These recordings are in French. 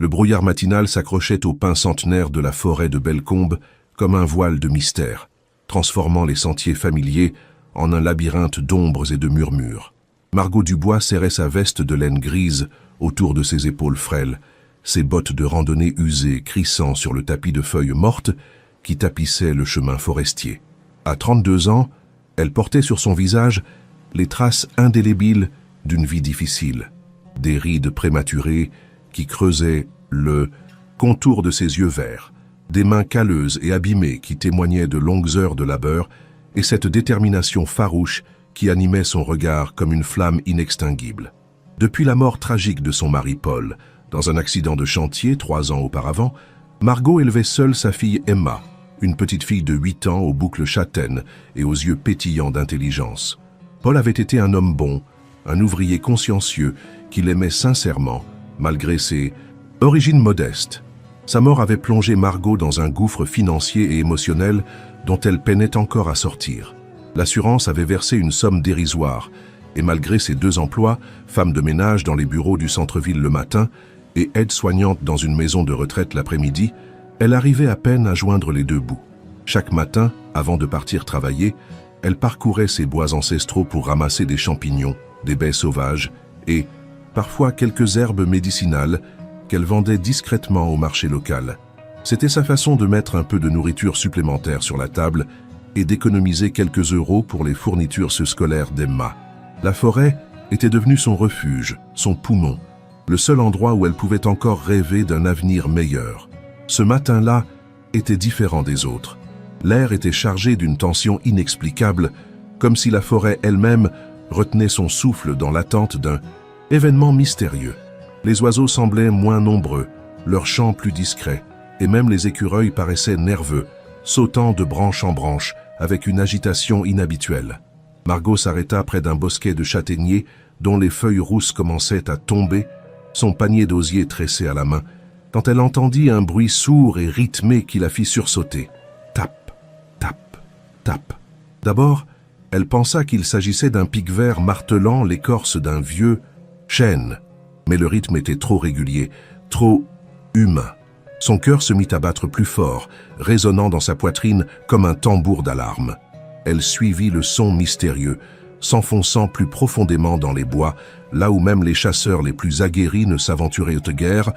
Le brouillard matinal s'accrochait aux pins centenaires de la forêt de Bellecombe comme un voile de mystère, transformant les sentiers familiers en un labyrinthe d'ombres et de murmures. Margot Dubois serrait sa veste de laine grise autour de ses épaules frêles, ses bottes de randonnée usées crissant sur le tapis de feuilles mortes qui tapissait le chemin forestier. À 32 ans, elle portait sur son visage les traces indélébiles d'une vie difficile, des rides prématurées qui creusaient le contour de ses yeux verts, des mains calleuses et abîmées qui témoignaient de longues heures de labeur et cette détermination farouche qui animait son regard comme une flamme inextinguible. Depuis la mort tragique de son mari Paul, dans un accident de chantier 3 ans auparavant, Margot élevait seule sa fille Emma, une petite fille de 8 ans aux boucles châtaines et aux yeux pétillants d'intelligence. Paul avait été un homme bon, un ouvrier consciencieux qui l'aimait sincèrement, malgré ses origines modestes. Sa mort avait plongé Margot dans un gouffre financier et émotionnel dont elle peinait encore à sortir. L'assurance avait versé une somme dérisoire, et malgré ses 2 emplois, femme de ménage dans les bureaux du centre-ville le matin et aide-soignante dans une maison de retraite l'après-midi, elle arrivait à peine à joindre les 2 bouts. Chaque matin, avant de partir travailler, elle parcourait ses bois ancestraux pour ramasser des champignons, des baies sauvages et, parfois, quelques herbes médicinales qu'elle vendait discrètement au marché local. C'était sa façon de mettre un peu de nourriture supplémentaire sur la table et d'économiser quelques euros pour les fournitures scolaires d'Emma. La forêt était devenue son refuge, son poumon, le seul endroit où elle pouvait encore rêver d'un avenir meilleur. Ce matin-là était différent des autres. L'air était chargé d'une tension inexplicable, comme si la forêt elle-même retenait son souffle dans l'attente d'un événement mystérieux. Les oiseaux semblaient moins nombreux, leurs chants plus discrets, et même les écureuils paraissaient nerveux, sautant de branche en branche avec une agitation inhabituelle. Margot s'arrêta près d'un bosquet de châtaigniers dont les feuilles rousses commençaient à tomber, son panier d'osier tressé à la main, quand elle entendit un bruit sourd et rythmé qui la fit sursauter. Tap, tap, tap. D'abord, elle pensa qu'il s'agissait d'un pic-vert martelant l'écorce d'un vieux chêne, mais le rythme était trop régulier, trop humain. Son cœur se mit à battre plus fort, résonnant dans sa poitrine comme un tambour d'alarme. Elle suivit le son mystérieux, s'enfonçant plus profondément dans les bois, là où même les chasseurs les plus aguerris ne s'aventuraient guère,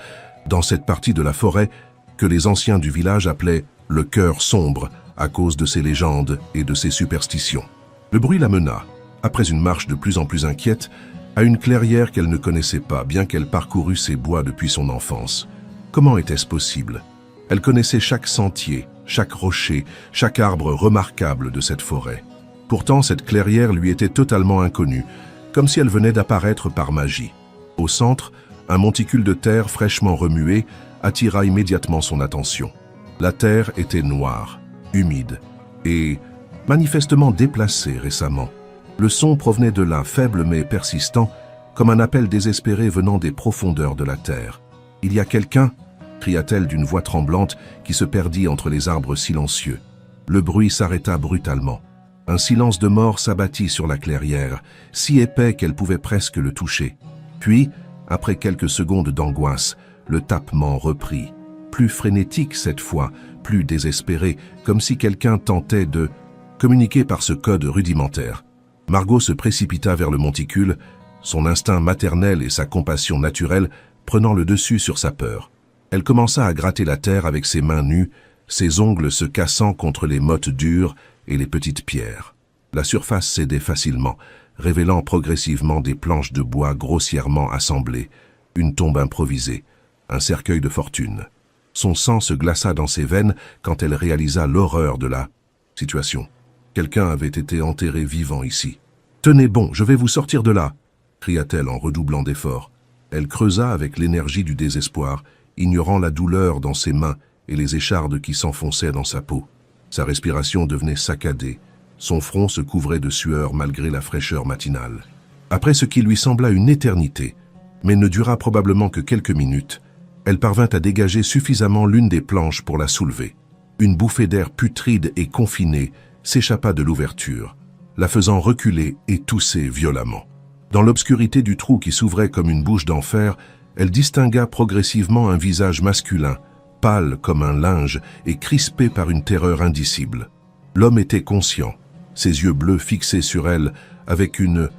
dans cette partie de la forêt que les anciens du village appelaient le cœur sombre à cause de ses légendes et de ses superstitions. Le bruit la mena, après une marche de plus en plus inquiète, à une clairière qu'elle ne connaissait pas, bien qu'elle parcourût ces bois depuis son enfance. Comment était-ce possible? Elle connaissait chaque sentier, chaque rocher, chaque arbre remarquable de cette forêt. Pourtant, cette clairière lui était totalement inconnue, comme si elle venait d'apparaître par magie. Au centre, un monticule de terre fraîchement remué attira immédiatement son attention. La terre était noire, humide et manifestement déplacée récemment. Le son provenait de là, faible mais persistant, comme un appel désespéré venant des profondeurs de la terre. « Il y a quelqu'un » cria-t-elle d'une voix tremblante qui se perdit entre les arbres silencieux. Le bruit s'arrêta brutalement. Un silence de mort s'abattit sur la clairière, si épais qu'elle pouvait presque le toucher. Puis, après quelques secondes d'angoisse, le tapement reprit. Plus frénétique cette fois, plus désespéré, comme si quelqu'un tentait de communiquer par ce code rudimentaire. Margot se précipita vers le monticule, son instinct maternel et sa compassion naturelle prenant le dessus sur sa peur. Elle commença à gratter la terre avec ses mains nues, ses ongles se cassant contre les mottes dures et les petites pierres. La surface cédait facilement, révélant progressivement des planches de bois grossièrement assemblées, une tombe improvisée, un cercueil de fortune. Son sang se glaça dans ses veines quand elle réalisa l'horreur de la situation. Quelqu'un avait été enterré vivant ici. « Tenez bon, je vais vous sortir de là !» cria-t-elle en redoublant d'efforts. Elle creusa avec l'énergie du désespoir, ignorant la douleur dans ses mains et les échardes qui s'enfonçaient dans sa peau. Sa respiration devenait saccadée, son front se couvrait de sueur malgré la fraîcheur matinale. Après ce qui lui sembla une éternité, mais ne dura probablement que quelques minutes, elle parvint à dégager suffisamment l'une des planches pour la soulever. Une bouffée d'air putride et confiné s'échappa de l'ouverture, la faisant reculer et tousser violemment. Dans l'obscurité du trou qui s'ouvrait comme une bouche d'enfer, Elle distingua progressivement un visage masculin, pâle comme un linge et crispé par une terreur indicible. L'homme était conscient, ses yeux bleus fixés sur elle avec une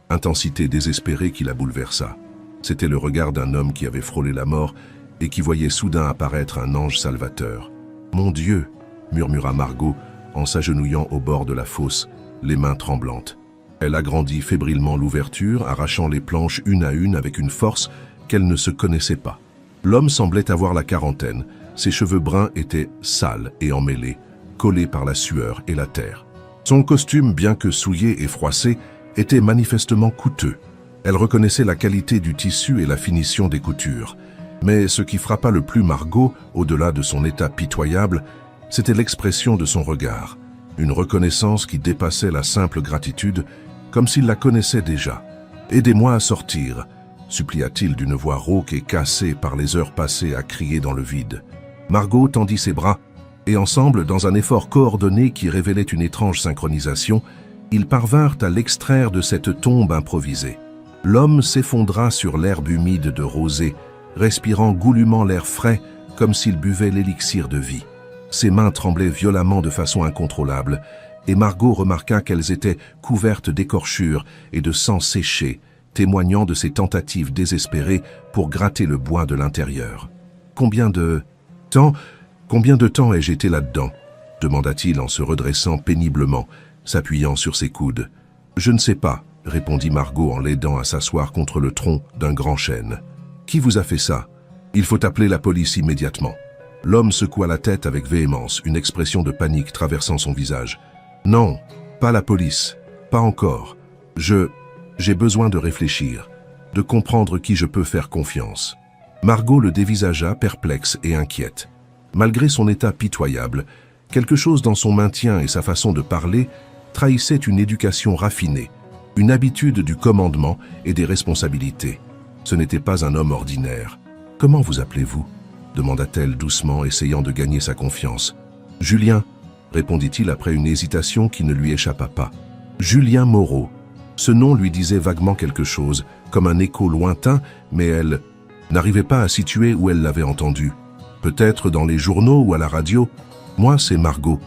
intensité désespérée qui la bouleversa. C'était le regard d'un homme qui avait frôlé la mort et qui voyait soudain apparaître un ange salvateur. « Mon Dieu !» murmura Margot en s'agenouillant au bord de la fosse, les mains tremblantes. Elle agrandit fébrilement l'ouverture, arrachant les planches une à une avec une force qu'elle ne se connaissait pas. L'homme semblait avoir la quarantaine. Ses cheveux bruns étaient sales et emmêlés, collés par la sueur et la terre. Son costume, bien que souillé et froissé, était manifestement coûteux. Elle reconnaissait la qualité du tissu et la finition des coutures. Mais ce qui frappa le plus Margot, au-delà de son état pitoyable, c'était l'expression de son regard. Une reconnaissance qui dépassait la simple gratitude, comme s'il la connaissait déjà. « Aidez-moi à sortir !» supplia-t-il d'une voix rauque et cassée par les heures passées à crier dans le vide. Margot tendit ses bras, et ensemble, dans un effort coordonné qui révélait une étrange synchronisation, ils parvinrent à l'extraire de cette tombe improvisée. L'homme s'effondra sur l'herbe humide de rosée, respirant goulûment l'air frais comme s'il buvait l'élixir de vie. Ses mains tremblaient violemment de façon incontrôlable, et Margot remarqua qu'elles étaient couvertes d'écorchures et de sang séché, témoignant de ses tentatives désespérées pour gratter le bois de l'intérieur. « Combien de temps ai-je été là-dedans » demanda-t-il en se redressant péniblement, s'appuyant sur ses coudes. « Je ne sais pas » répondit Margot en l'aidant à s'asseoir contre le tronc d'un grand chêne. « Qui vous a fait ça? Il faut appeler la police immédiatement. » L'homme secoua la tête avec véhémence, une expression de panique traversant son visage. « Non, pas la police, pas encore. J'ai besoin de réfléchir, de comprendre qui je peux faire confiance. » Margot le dévisagea, perplexe et inquiète. Malgré son état pitoyable, quelque chose dans son maintien et sa façon de parler trahissait une éducation raffinée, une habitude du commandement et des responsabilités. Ce n'était pas un homme ordinaire. « Comment vous appelez-vous » demanda-t-elle doucement, essayant de gagner sa confiance. « Julien » répondit-il après une hésitation qui ne lui échappa pas. « Julien Moreau ». Ce nom lui disait vaguement quelque chose, comme un écho lointain, mais elle n'arrivait pas à situer où elle l'avait entendu. Peut-être dans les journaux ou à la radio. « Moi, c'est Margot,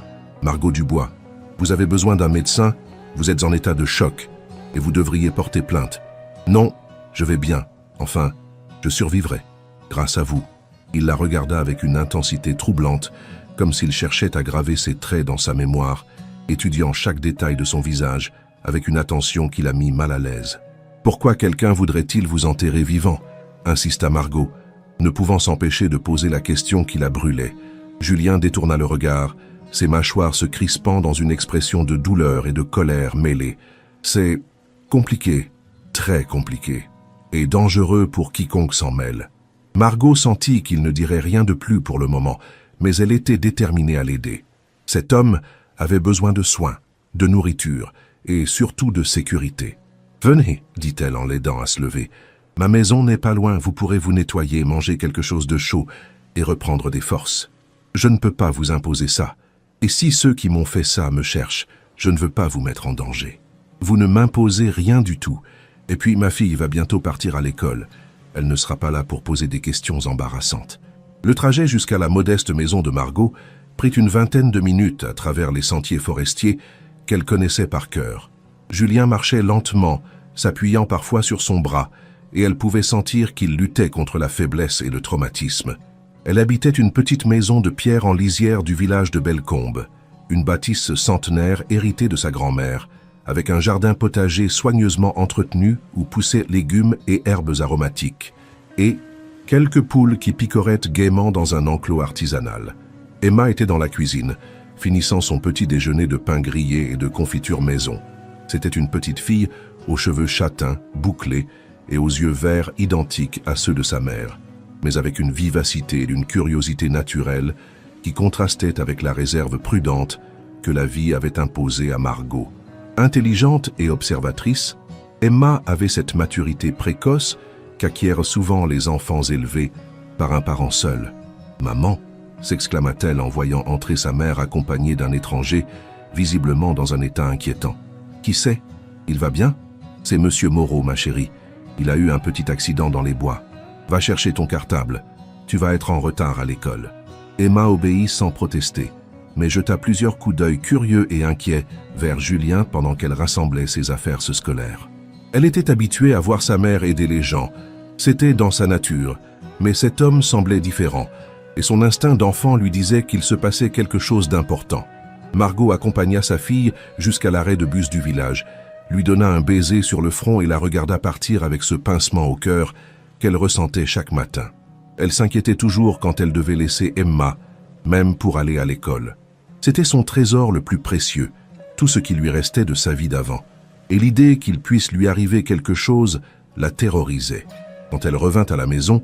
Margot Dubois. Vous avez besoin d'un médecin, vous êtes en état de choc, et vous devriez porter plainte. »« Non, je vais bien. Enfin, je survivrai. Grâce à vous. » Il la regarda avec une intensité troublante, comme s'il cherchait à graver ses traits dans sa mémoire, étudiant chaque détail de son visage, avec une attention qui la mit mal à l'aise. « Pourquoi quelqu'un voudrait-il vous enterrer vivant ?» insista Margot, ne pouvant s'empêcher de poser la question qui la brûlait. Julien détourna le regard, ses mâchoires se crispant dans une expression de douleur et de colère mêlée. « C'est compliqué, très compliqué, et dangereux pour quiconque s'en mêle. » Margot sentit qu'il ne dirait rien de plus pour le moment, mais elle était déterminée à l'aider. Cet homme avait besoin de soins, de nourriture et surtout de sécurité. « Venez, dit-elle en l'aidant à se lever. Ma maison n'est pas loin, vous pourrez vous nettoyer, manger quelque chose de chaud et reprendre des forces. Je ne peux pas vous imposer ça. Et si ceux qui m'ont fait ça me cherchent, je ne veux pas vous mettre en danger. Vous ne m'imposez rien du tout. Et puis ma fille va bientôt partir à l'école. Elle ne sera pas là pour poser des questions embarrassantes. » Le trajet jusqu'à la modeste maison de Margot prit une vingtaine de minutes à travers les sentiers forestiers qu'elle connaissait par cœur. Julien marchait lentement, s'appuyant parfois sur son bras, et elle pouvait sentir qu'il luttait contre la faiblesse et le traumatisme. Elle habitait une petite maison de pierre en lisière du village de Bellecombe, une bâtisse centenaire héritée de sa grand-mère, avec un jardin potager soigneusement entretenu où poussaient légumes et herbes aromatiques, et quelques poules qui picoraient gaiement dans un enclos artisanal. Emma était dans la cuisine, finissant son petit déjeuner de pain grillé et de confiture maison. C'était une petite fille aux cheveux châtains, bouclés, et aux yeux verts identiques à ceux de sa mère, mais avec une vivacité et une curiosité naturelle qui contrastaient avec la réserve prudente que la vie avait imposée à Margot. Intelligente et observatrice, Emma avait cette maturité précoce qu'acquièrent souvent les enfants élevés par un parent seul. « Maman !» s'exclama-t-elle en voyant entrer sa mère accompagnée d'un étranger, visiblement dans un état inquiétant. « Qui c'est? Il va bien? C'est Monsieur Moreau, ma chérie. Il a eu un petit accident dans les bois. » Va chercher ton cartable. Tu vas être en retard à l'école. » Emma obéit sans protester, mais jeta plusieurs coups d'œil curieux et inquiets vers Julien pendant qu'elle rassemblait ses affaires scolaires. Elle était habituée à voir sa mère aider les gens. C'était dans sa nature, mais cet homme semblait différent, et son instinct d'enfant lui disait qu'il se passait quelque chose d'important. Margot accompagna sa fille jusqu'à l'arrêt de bus du village, lui donna un baiser sur le front et la regarda partir avec ce pincement au cœur qu'elle ressentait chaque matin. Elle s'inquiétait toujours quand elle devait laisser Emma, même pour aller à l'école. C'était son trésor le plus précieux, tout ce qui lui restait de sa vie d'avant. Et l'idée qu'il puisse lui arriver quelque chose la terrorisait. Quand elle revint à la maison,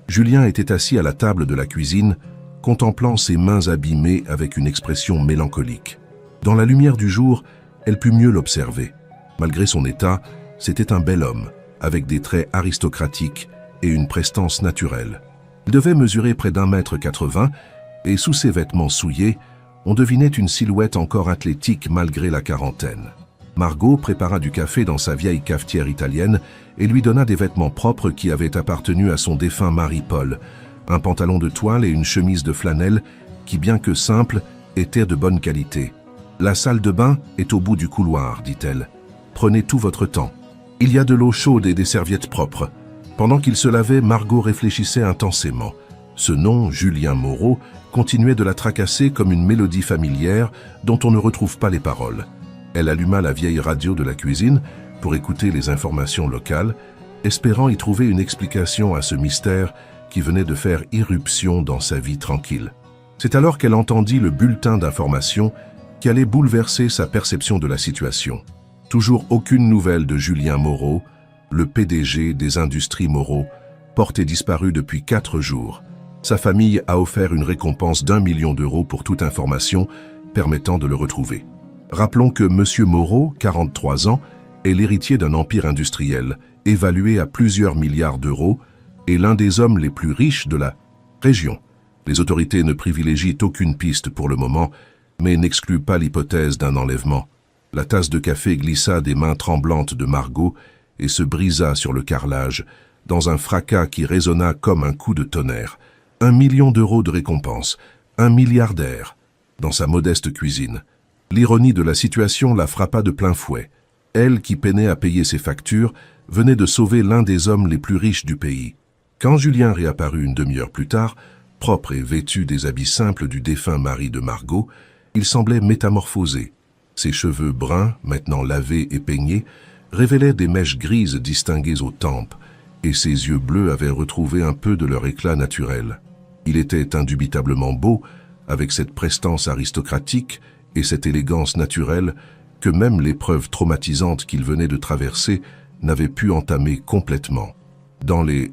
Julien était assis à la table de la cuisine, contemplant ses mains abîmées avec une expression mélancolique. Dans la lumière du jour, elle put mieux l'observer. Malgré son état, c'était un bel homme, avec des traits aristocratiques et une prestance naturelle. Il devait mesurer près d'1,80 m et sous ses vêtements souillés, on devinait une silhouette encore athlétique malgré la quarantaine. Margot prépara du café dans sa vieille cafetière italienne et lui donna des vêtements propres qui avaient appartenu à son défunt mari Paul, un pantalon de toile et une chemise de flanelle qui, bien que simple, étaient de bonne qualité. « La salle de bain est au bout du couloir, dit-elle. Prenez tout votre temps. Il y a de l'eau chaude et des serviettes propres. » Pendant qu'il se lavait, Margot réfléchissait intensément. Ce nom, Julien Moreau, continuait de la tracasser comme une mélodie familière dont on ne retrouve pas les paroles. Elle alluma la vieille radio de la cuisine pour écouter les informations locales, espérant y trouver une explication à ce mystère qui venait de faire irruption dans sa vie tranquille. C'est alors qu'elle entendit le bulletin d'information qui allait bouleverser sa perception de la situation. Toujours aucune nouvelle de Julien Moreau, le PDG des Industries Moreau, porté disparu depuis 4 jours. Sa famille a offert une récompense d'1 million d'euros pour toute information permettant de le retrouver. Rappelons que M. Moreau, 43 ans, est l'héritier d'un empire industriel, évalué à plusieurs milliards d'euros, et l'un des hommes les plus riches de la région. Les autorités ne privilégient aucune piste pour le moment, mais n'excluent pas l'hypothèse d'un enlèvement. La tasse de café glissa des mains tremblantes de Margot et se brisa sur le carrelage, dans un fracas qui résonna comme un coup de tonnerre. 1 million d'euros de récompense, un milliardaire, dans sa modeste cuisine. L'ironie de la situation la frappa de plein fouet. Elle, qui peinait à payer ses factures, venait de sauver l'un des hommes les plus riches du pays. Quand Julien réapparut une demi-heure plus tard, propre et vêtu des habits simples du défunt mari de Margot, il semblait métamorphosé. Ses cheveux bruns, maintenant lavés et peignés, révélaient des mèches grises distinguées aux tempes, et ses yeux bleus avaient retrouvé un peu de leur éclat naturel. Il était indubitablement beau, avec cette prestance aristocratique et cette élégance naturelle que même l'épreuve traumatisante qu'il venait de traverser n'avait pu entamer complètement. Dans les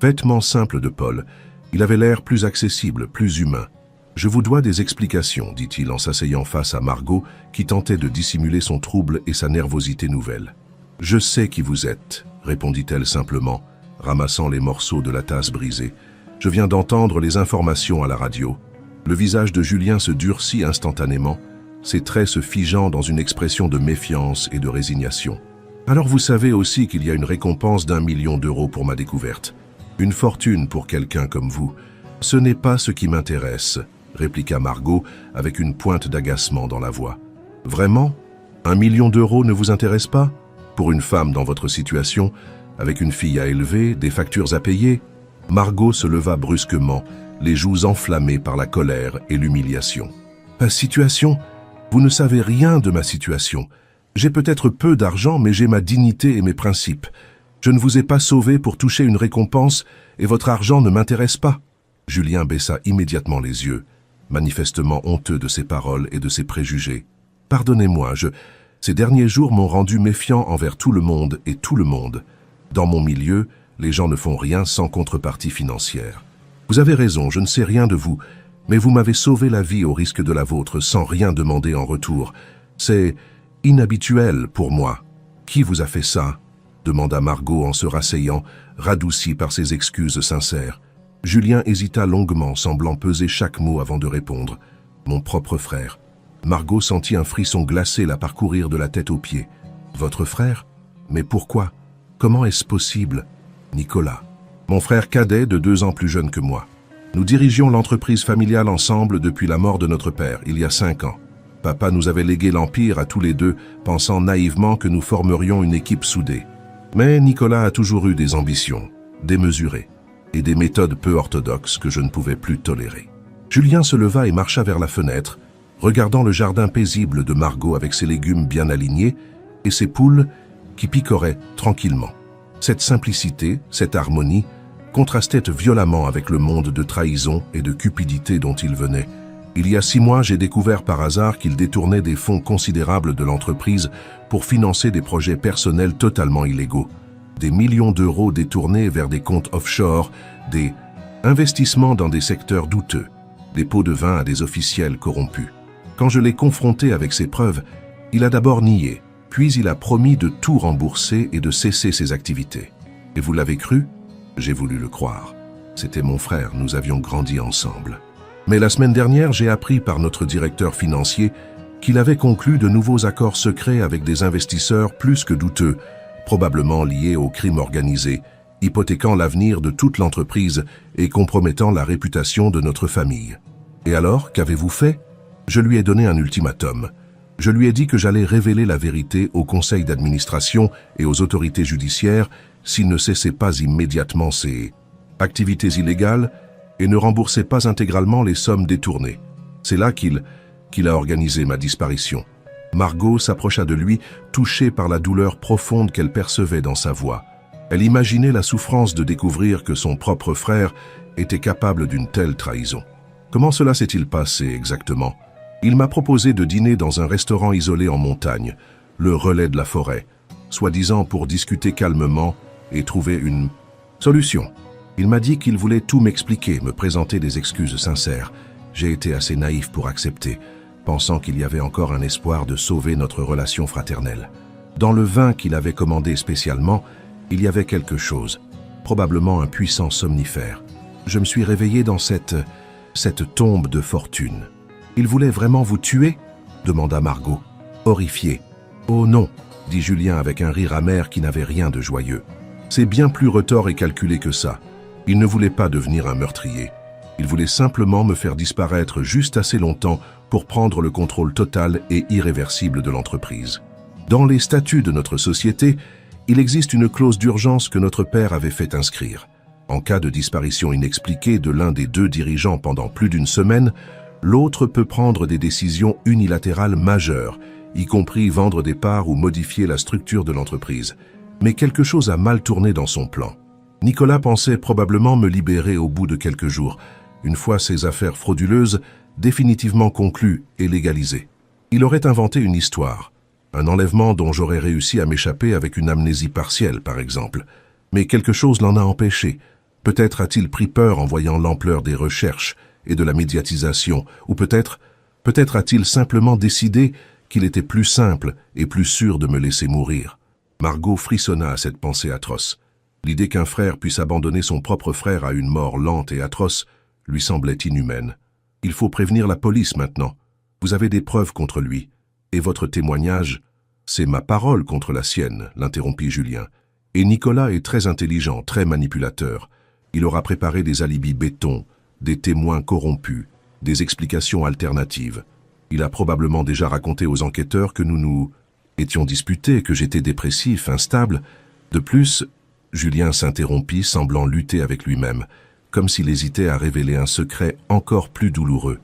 vêtements simples de Paul, il avait l'air plus accessible, plus humain. « Je vous dois des explications, dit-il en s'asseyant face à Margot, qui tentait de dissimuler son trouble et sa nervosité nouvelle. « Je sais qui vous êtes, répondit-elle simplement, ramassant les morceaux de la tasse brisée. Je viens d'entendre les informations à la radio. » Le visage de Julien se durcit instantanément, ses traits se figeant dans une expression de méfiance et de résignation. « Alors vous savez aussi qu'il y a une récompense d'1 million d'euros pour ma découverte. Une fortune pour quelqu'un comme vous. Ce n'est pas ce qui m'intéresse, répliqua Margot avec une pointe d'agacement dans la voix. « Vraiment ? 1 million d'euros ne vous intéresse pas ? Pour une femme dans votre situation, avec une fille à élever, des factures à payer ?» Margot se leva brusquement, les joues enflammées par la colère et l'humiliation. « Ma situation ? Vous ne savez rien de ma situation. J'ai peut-être peu d'argent, mais j'ai ma dignité et mes principes. Je ne vous ai pas sauvé pour toucher une récompense et votre argent ne m'intéresse pas. » Julien baissa immédiatement les yeux, manifestement honteux de ses paroles et de ses préjugés. « Pardonnez-moi, ces derniers jours m'ont rendu méfiant envers tout le monde et tout le monde. Dans mon milieu, les gens ne font rien sans contrepartie financière. Vous avez raison, je ne sais rien de vous, mais vous m'avez sauvé la vie au risque de la vôtre sans rien demander en retour. C'est inhabituel pour moi. Qui vous a fait ça ?» demanda Margot en se rasseyant, radoucie par ses excuses sincères. Julien hésita longuement, semblant peser chaque mot avant de répondre. « Mon propre frère. » Margot sentit un frisson glacé la parcourir de la tête aux pieds. « Votre frère ? Mais pourquoi ? Comment est-ce possible ? » « Nicolas. Mon frère cadet de 2 ans plus jeune que moi. Nous dirigions l'entreprise familiale ensemble depuis la mort de notre père, il y a 5 ans. Papa nous avait légué l'empire à tous les deux, pensant naïvement que nous formerions une équipe soudée. Mais Nicolas a toujours eu des ambitions, démesurées, et des méthodes peu orthodoxes que je ne pouvais plus tolérer. Julien se leva et marcha vers la fenêtre, regardant le jardin paisible de Margot avec ses légumes bien alignés et ses poules qui picoraient tranquillement. Cette simplicité, cette harmonie, contrastait violemment avec le monde de trahison et de cupidité dont il venait. Il y a 6 mois, j'ai découvert par hasard qu'il détournait des fonds considérables de l'entreprise pour financer des projets personnels totalement illégaux. Des millions d'euros détournés vers des comptes offshore, des investissements dans des secteurs douteux, des pots de vin à des officiels corrompus. Quand je l'ai confronté avec ces preuves, il a d'abord nié, puis il a promis de tout rembourser et de cesser ses activités. Et vous l'avez cru? J'ai voulu le croire. C'était mon frère, nous avions grandi ensemble. Mais la semaine dernière, j'ai appris par notre directeur financier qu'il avait conclu de nouveaux accords secrets avec des investisseurs plus que douteux, probablement liés au crime organisé, hypothéquant l'avenir de toute l'entreprise et compromettant la réputation de notre famille. Et alors, qu'avez-vous fait? Je lui ai donné un ultimatum. Je lui ai dit que j'allais révéler la vérité au conseil d'administration et aux autorités judiciaires s'il ne cessait pas immédiatement ses activités illégales et ne remboursait pas intégralement les sommes détournées. C'est là qu'il a organisé ma disparition. Margot s'approcha de lui, touchée par la douleur profonde qu'elle percevait dans sa voix. Elle imaginait la souffrance de découvrir que son propre frère était capable d'une telle trahison. Comment cela s'est-il passé exactement? Il m'a proposé de dîner dans un restaurant isolé en montagne, le relais de la forêt, soi-disant pour discuter calmement et trouver une solution. Il m'a dit qu'il voulait tout m'expliquer, me présenter des excuses sincères. J'ai été assez naïf pour accepter, pensant qu'il y avait encore un espoir de sauver notre relation fraternelle. Dans le vin qu'il avait commandé spécialement, il y avait quelque chose, probablement un puissant somnifère. Je me suis réveillé dans cette tombe de fortune. « Il voulait vraiment vous tuer ?» demanda Margot, horrifiée. « Oh non !» dit Julien avec un rire amer qui n'avait rien de joyeux. « C'est bien plus retors et calculé que ça. Il ne voulait pas devenir un meurtrier. Il voulait simplement me faire disparaître juste assez longtemps pour prendre le contrôle total et irréversible de l'entreprise. Dans les statuts de notre société, il existe une clause d'urgence que notre père avait fait inscrire. En cas de disparition inexpliquée de l'un des 2 dirigeants pendant plus d'1 semaine, l'autre peut prendre des décisions unilatérales majeures, y compris vendre des parts ou modifier la structure de l'entreprise. Mais quelque chose a mal tourné dans son plan. Nicolas pensait probablement me libérer au bout de quelques jours, une fois ces affaires frauduleuses définitivement conclues et légalisées. Il aurait inventé une histoire, un enlèvement dont j'aurais réussi à m'échapper avec une amnésie partielle, par exemple. Mais quelque chose l'en a empêché. Peut-être a-t-il pris peur en voyant l'ampleur des recherches et de la médiatisation, ou peut-être a-t-il simplement décidé qu'il était plus simple et plus sûr de me laisser mourir. Margot frissonna à cette pensée atroce. L'idée qu'un frère puisse abandonner son propre frère à une mort lente et atroce lui semblait inhumaine. « Il faut prévenir la police maintenant. Vous avez des preuves contre lui. Et votre témoignage, c'est ma parole contre la sienne, l'interrompit Julien. Et Nicolas est très intelligent, très manipulateur. Il aura préparé des alibis béton, des témoins corrompus, des explications alternatives. Il a probablement déjà raconté aux enquêteurs que nous étions disputés, que j'étais dépressif, instable. De plus, Julien s'interrompit, semblant lutter avec lui-même, comme s'il hésitait à révéler un secret encore plus douloureux.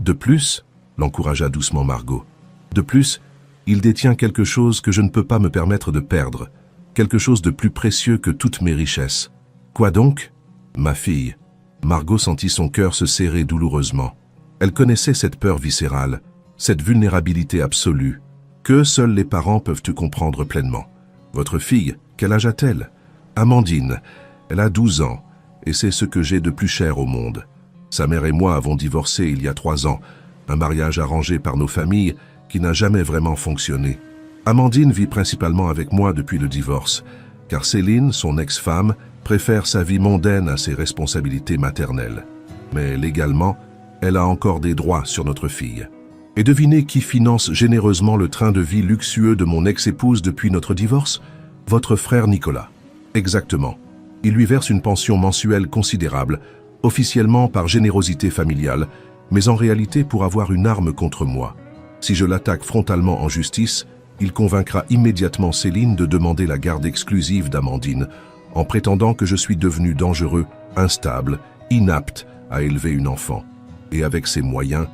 De plus, l'encouragea doucement Margot, de plus, il détient quelque chose que je ne peux pas me permettre de perdre, quelque chose de plus précieux que toutes mes richesses. Quoi donc? Ma fille. Margot sentit son cœur se serrer douloureusement. Elle connaissait cette peur viscérale, cette vulnérabilité absolue, que seuls les parents peuvent comprendre pleinement. Votre fille, quel âge a-t-elle? Amandine, elle a 12 ans, et c'est ce que j'ai de plus cher au monde. Sa mère et moi avons divorcé il y a 3 ans, un mariage arrangé par nos familles qui n'a jamais vraiment fonctionné. Amandine vit principalement avec moi depuis le divorce, car Céline, son ex-femme, préfère sa vie mondaine à ses responsabilités maternelles. Mais légalement, elle a encore des droits sur notre fille. Et devinez qui finance généreusement le train de vie luxueux de mon ex-épouse depuis notre divorce? Votre frère Nicolas. Exactement. Il lui verse une pension mensuelle considérable, officiellement par générosité familiale, mais en réalité pour avoir une arme contre moi. Si je l'attaque frontalement en justice, il convaincra immédiatement Céline de demander la garde exclusive d'Amandine, en prétendant que je suis devenu dangereux, instable, inapte à élever une enfant. Et avec ses moyens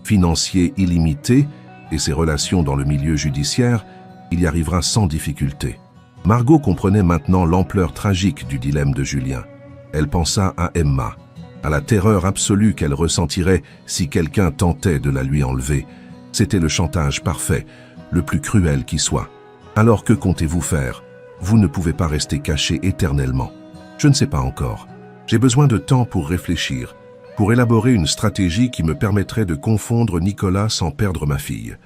financiers illimités et ses relations dans le milieu judiciaire, il y arrivera sans difficulté. Margot comprenait maintenant l'ampleur tragique du dilemme de Julien. Elle pensa à Emma, à la terreur absolue qu'elle ressentirait si quelqu'un tentait de la lui enlever. C'était le chantage parfait, le plus cruel qui soit. Alors que comptez-vous faire? Vous ne pouvez pas rester caché éternellement. Je ne sais pas encore. J'ai besoin de temps pour réfléchir, pour élaborer une stratégie qui me permettrait de confondre Nicolas sans perdre ma fille.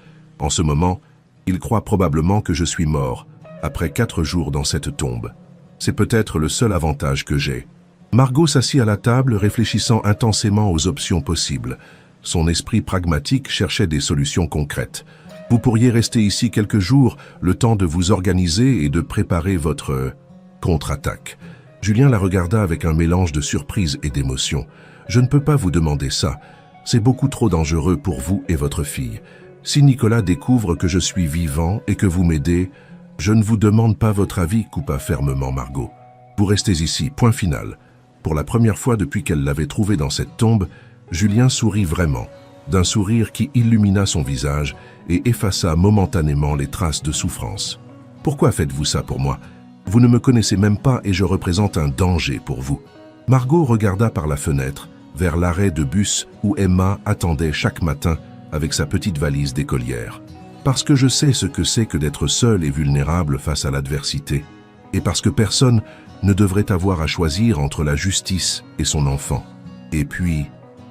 En ce moment, il croit probablement que je suis mort, après 4 jours dans cette tombe. C'est peut-être le seul avantage que j'ai. Margot s'assit à la table, réfléchissant intensément aux options possibles. Son esprit pragmatique cherchait des solutions concrètes. Vous pourriez rester ici quelques jours, le temps de vous organiser et de préparer votre contre-attaque. Julien la regarda avec un mélange de surprise et d'émotion. Je ne peux pas vous demander ça. C'est beaucoup trop dangereux pour vous et votre fille. Si Nicolas découvre que je suis vivant et que vous m'aidez, je ne vous demande pas votre avis, coupa fermement Margot. Vous restez ici, point final. Pour la première fois depuis qu'elle l'avait trouvé dans cette tombe, Julien sourit vraiment, d'un sourire qui illumina son visage et effaça momentanément les traces de souffrance. Pourquoi faites-vous ça pour moi? Vous ne me connaissez même pas et je représente un danger pour vous. Margot regarda par la fenêtre, vers l'arrêt de bus où Emma attendait chaque matin avec sa petite valise d'écolière. Parce que je sais ce que c'est que d'être seule et vulnérable face à l'adversité, et parce que personne ne devrait avoir à choisir entre la justice et son enfant. Et puis,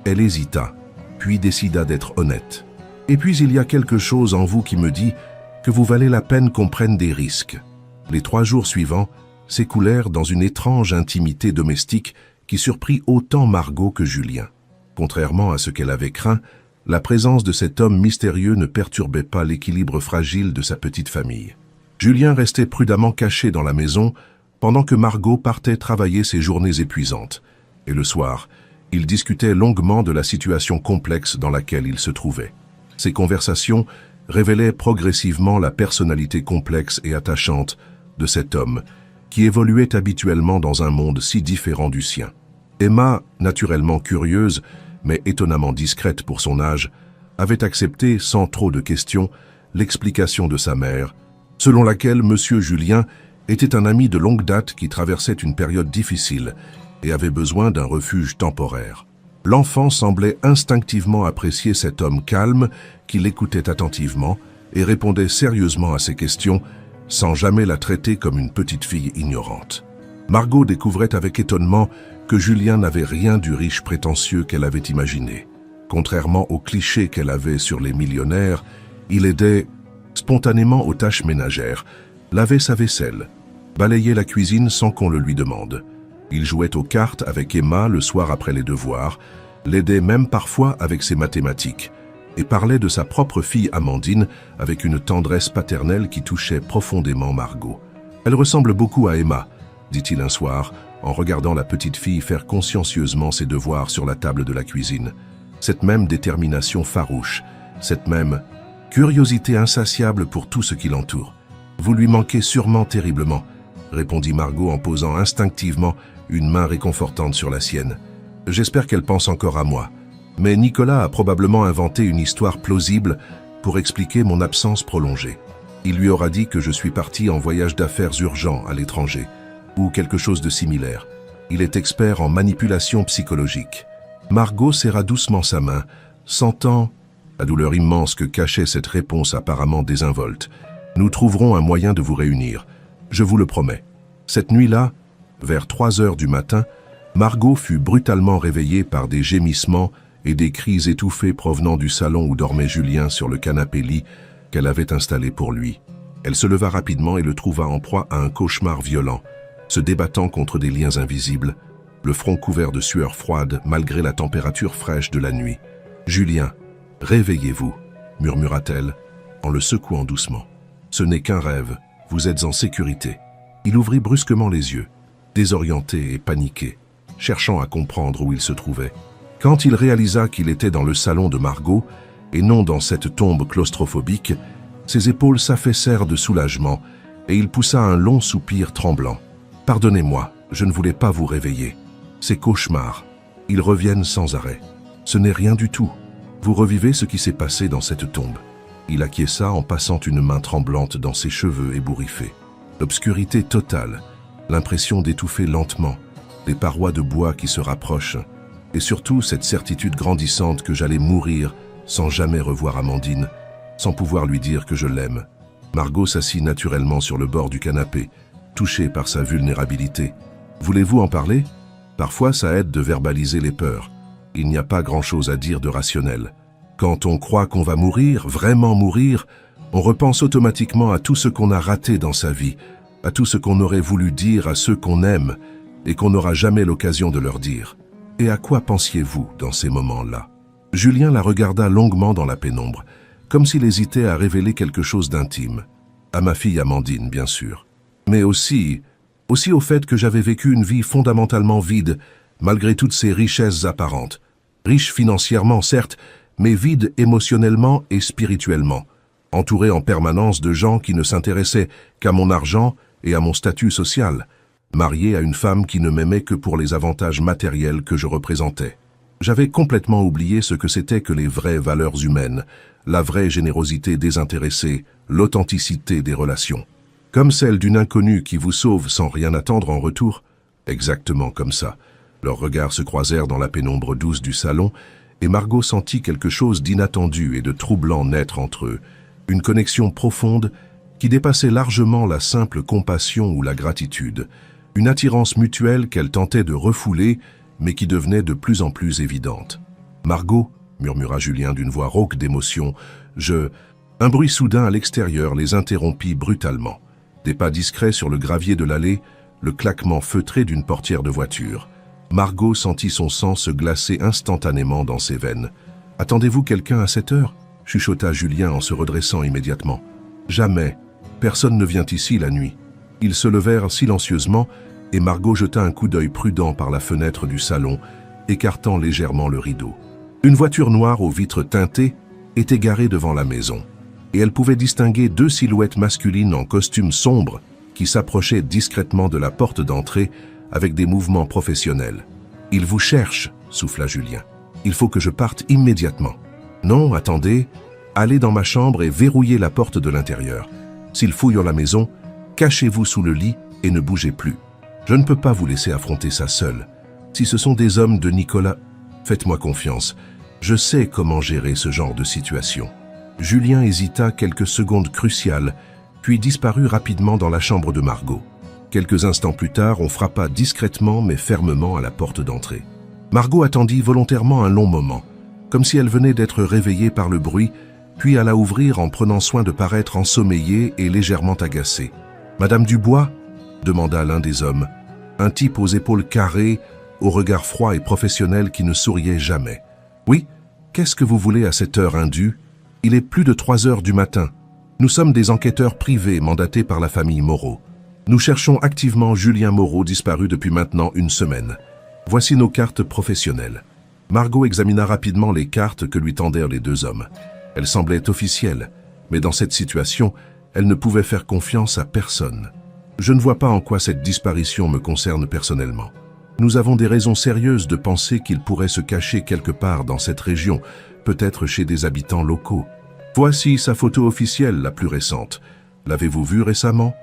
elle hésita, puis décida d'être honnête. Et puis il y a quelque chose en vous qui me dit que vous valez la peine qu'on prenne des risques. Les 3 jours suivants s'écoulèrent dans une étrange intimité domestique qui surprit autant Margot que Julien. Contrairement à ce qu'elle avait craint, la présence de cet homme mystérieux ne perturbait pas l'équilibre fragile de sa petite famille. Julien restait prudemment caché dans la maison pendant que Margot partait travailler ses journées épuisantes. Et le soir, ils discutaient longuement de la situation complexe dans laquelle ils se trouvaient. Ces conversations révélaient progressivement la personnalité complexe et attachante de cet homme, qui évoluait habituellement dans un monde si différent du sien. Emma, naturellement curieuse, mais étonnamment discrète pour son âge, avait accepté, sans trop de questions, l'explication de sa mère, selon laquelle M. Julien était un ami de longue date qui traversait une période difficile et avait besoin d'un refuge temporaire. L'enfant semblait instinctivement apprécier cet homme calme qui l'écoutait attentivement et répondait sérieusement à ses questions, sans jamais la traiter comme une petite fille ignorante. Margot découvrait avec étonnement que Julien n'avait rien du riche prétentieux qu'elle avait imaginé. Contrairement aux clichés qu'elle avait sur les millionnaires, il aidait spontanément aux tâches ménagères, lavait sa vaisselle, balayait la cuisine sans qu'on le lui demande. Il jouait aux cartes avec Emma le soir après les devoirs, l'aidait même parfois avec ses mathématiques, et parlait de sa propre fille Amandine avec une tendresse paternelle qui touchait profondément Margot. « Elle ressemble beaucoup à Emma », dit-il un soir, en regardant la petite fille faire consciencieusement ses devoirs sur la table de la cuisine. Cette même détermination farouche, cette même curiosité insatiable pour tout ce qui l'entoure. « Vous lui manquez sûrement terriblement », répondit Margot en posant instinctivement une main réconfortante sur la sienne. « J'espère qu'elle pense encore à moi. Mais Nicolas a probablement inventé une histoire plausible pour expliquer mon absence prolongée. Il lui aura dit que je suis parti en voyage d'affaires urgent à l'étranger, ou quelque chose de similaire. Il est expert en manipulation psychologique. » Margot serra doucement sa main, sentant la douleur immense que cachait cette réponse apparemment désinvolte. « Nous trouverons un moyen de vous réunir. Je vous le promets. » Cette nuit-là, vers 3 heures du matin, Margot fut brutalement réveillée par des gémissements et des cris étouffés provenant du salon où dormait Julien sur le canapé-lit qu'elle avait installé pour lui. Elle se leva rapidement et le trouva en proie à un cauchemar violent, se débattant contre des liens invisibles, le front couvert de sueur froide malgré la température fraîche de la nuit. « Julien, réveillez-vous » murmura-t-elle en le secouant doucement. « Ce n'est qu'un rêve, vous êtes en sécurité. » Il ouvrit brusquement les yeux. désorienté et paniqué, cherchant à comprendre où il se trouvait. Quand il réalisa qu'il était dans le salon de Margot, et non dans cette tombe claustrophobique, ses épaules s'affaissèrent de soulagement, et il poussa un long soupir tremblant. « Pardonnez-moi, je ne voulais pas vous réveiller. Ces cauchemars, ils reviennent sans arrêt. Ce n'est rien du tout. Vous revivez ce qui s'est passé dans cette tombe. » Il acquiesça en passant une main tremblante dans ses cheveux ébouriffés. L'obscurité totale, l'impression d'étouffer lentement, les parois de bois qui se rapprochent, et surtout cette certitude grandissante que j'allais mourir sans jamais revoir Amandine, sans pouvoir lui dire que je l'aime. Margot s'assit naturellement sur le bord du canapé, touchée par sa vulnérabilité. « Voulez-vous en parler ? Parfois, ça aide de verbaliser les peurs. Il n'y a pas grand-chose à dire de rationnel. Quand on croit qu'on va mourir, vraiment mourir, on repense automatiquement à tout ce qu'on a raté dans sa vie, à tout ce qu'on aurait voulu dire à ceux qu'on aime et qu'on n'aura jamais l'occasion de leur dire. Et à quoi pensiez-vous dans ces moments-là » Julien la regarda longuement dans la pénombre, comme s'il hésitait à révéler quelque chose d'intime. À ma fille Amandine, bien sûr. Mais aussi au fait que j'avais vécu une vie fondamentalement vide, malgré toutes ces richesses apparentes. Riche financièrement, certes, mais vide émotionnellement et spirituellement, entouré en permanence de gens qui ne s'intéressaient qu'à mon argent et à mon statut social, marié à une femme qui ne m'aimait que pour les avantages matériels que je représentais. J'avais complètement oublié ce que c'était que les vraies valeurs humaines, la vraie générosité désintéressée, l'authenticité des relations. Comme celle d'une inconnue qui vous sauve sans rien attendre en retour. Exactement comme ça. Leurs regards se croisèrent dans la pénombre douce du salon, et Margot sentit quelque chose d'inattendu et de troublant naître entre eux, une connexion profonde qui dépassait largement la simple compassion ou la gratitude, une attirance mutuelle qu'elle tentait de refouler, mais qui devenait de plus en plus évidente. « Margot » murmura Julien d'une voix rauque d'émotion, « Un bruit soudain à l'extérieur les interrompit brutalement. Des pas discrets sur le gravier de l'allée, le claquement feutré d'une portière de voiture. Margot sentit son sang se glacer instantanément dans ses veines. « Attendez-vous quelqu'un à cette heure » chuchota Julien en se redressant immédiatement. « Jamais. Personne ne vient ici la nuit. » Ils se levèrent silencieusement et Margot jeta un coup d'œil prudent par la fenêtre du salon, écartant légèrement le rideau. Une voiture noire aux vitres teintées était garée devant la maison, et elle pouvait distinguer deux silhouettes masculines en costume sombre qui s'approchaient discrètement de la porte d'entrée avec des mouvements professionnels. « Il vous cherche » souffla Julien. « Il faut que je parte immédiatement. »« Non, attendez, allez dans ma chambre et verrouillez la porte de l'intérieur. S'ils fouillent la maison, cachez-vous sous le lit et ne bougez plus. Je ne peux pas vous laisser affronter ça seul. Si ce sont des hommes de Nicolas, faites-moi confiance. Je sais comment gérer ce genre de situation. » Julien hésita quelques secondes cruciales, puis disparut rapidement dans la chambre de Margot. Quelques instants plus tard, on frappa discrètement mais fermement à la porte d'entrée. Margot attendit volontairement un long moment, comme si elle venait d'être réveillée par le bruit, puis alla ouvrir en prenant soin de paraître ensommeillée et légèrement agacée. « Madame Dubois » demanda l'un des hommes, un type aux épaules carrées, au regard froid et professionnel qui ne souriait jamais. « Oui, qu'est-ce que vous voulez à cette heure indue ? Il est plus de 3 heures du matin. Nous sommes des enquêteurs privés mandatés par la famille Moreau. Nous cherchons activement Julien Moreau disparu depuis maintenant 1 semaine. Voici nos cartes professionnelles. » Margot examina rapidement les cartes que lui tendèrent les deux hommes. Elles semblaient officielles, mais dans cette situation, elle ne pouvait faire confiance à personne. « Je ne vois pas en quoi cette disparition me concerne personnellement. Nous avons des raisons sérieuses de penser qu'il pourrait se cacher quelque part dans cette région, peut-être chez des habitants locaux. Voici sa photo officielle la plus récente. L'avez-vous vue récemment ?»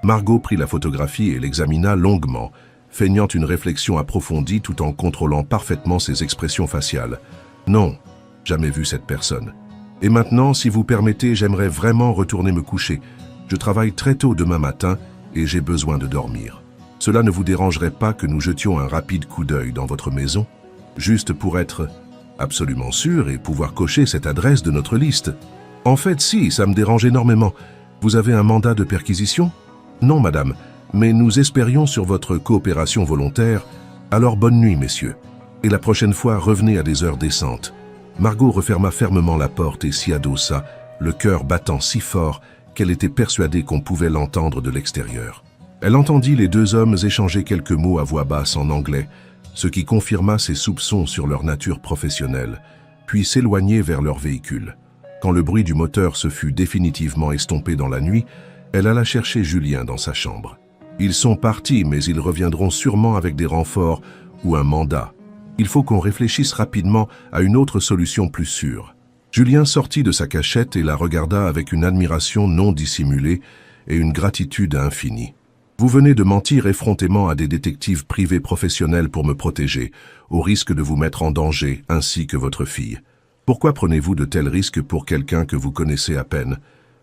Margot prit la photographie et l'examina longuement, feignant une réflexion approfondie tout en contrôlant parfaitement ses expressions faciales. « Non, jamais vu cette personne. Et maintenant, si vous permettez, j'aimerais vraiment retourner me coucher. Je travaille très tôt demain matin et j'ai besoin de dormir. Cela ne vous dérangerait pas que nous jetions un rapide coup d'œil dans votre maison, juste pour être absolument sûr et pouvoir cocher cette adresse de notre liste? En fait, si, ça me dérange énormément. Vous avez un mandat de perquisition? Non, madame, mais nous espérions sur votre coopération volontaire. Alors bonne nuit, messieurs. Et la prochaine fois, revenez à des heures décentes. » Margot referma fermement la porte et s'y adossa, le cœur battant si fort qu'elle était persuadée qu'on pouvait l'entendre de l'extérieur. Elle entendit les deux hommes échanger quelques mots à voix basse en anglais, ce qui confirma ses soupçons sur leur nature professionnelle, puis s'éloigner vers leur véhicule. Quand le bruit du moteur se fut définitivement estompé dans la nuit, elle alla chercher Julien dans sa chambre. Ils sont partis, mais ils reviendront sûrement avec des renforts ou un mandat. Il faut qu'on réfléchisse rapidement à une autre solution plus sûre. Julien sortit de sa cachette et la regarda avec une admiration non dissimulée et une gratitude infinie. Vous venez de mentir effrontément à des détectives privés professionnels pour me protéger, au risque de vous mettre en danger, ainsi que votre fille. Pourquoi prenez-vous de tels risques pour quelqu'un que vous connaissez à peine?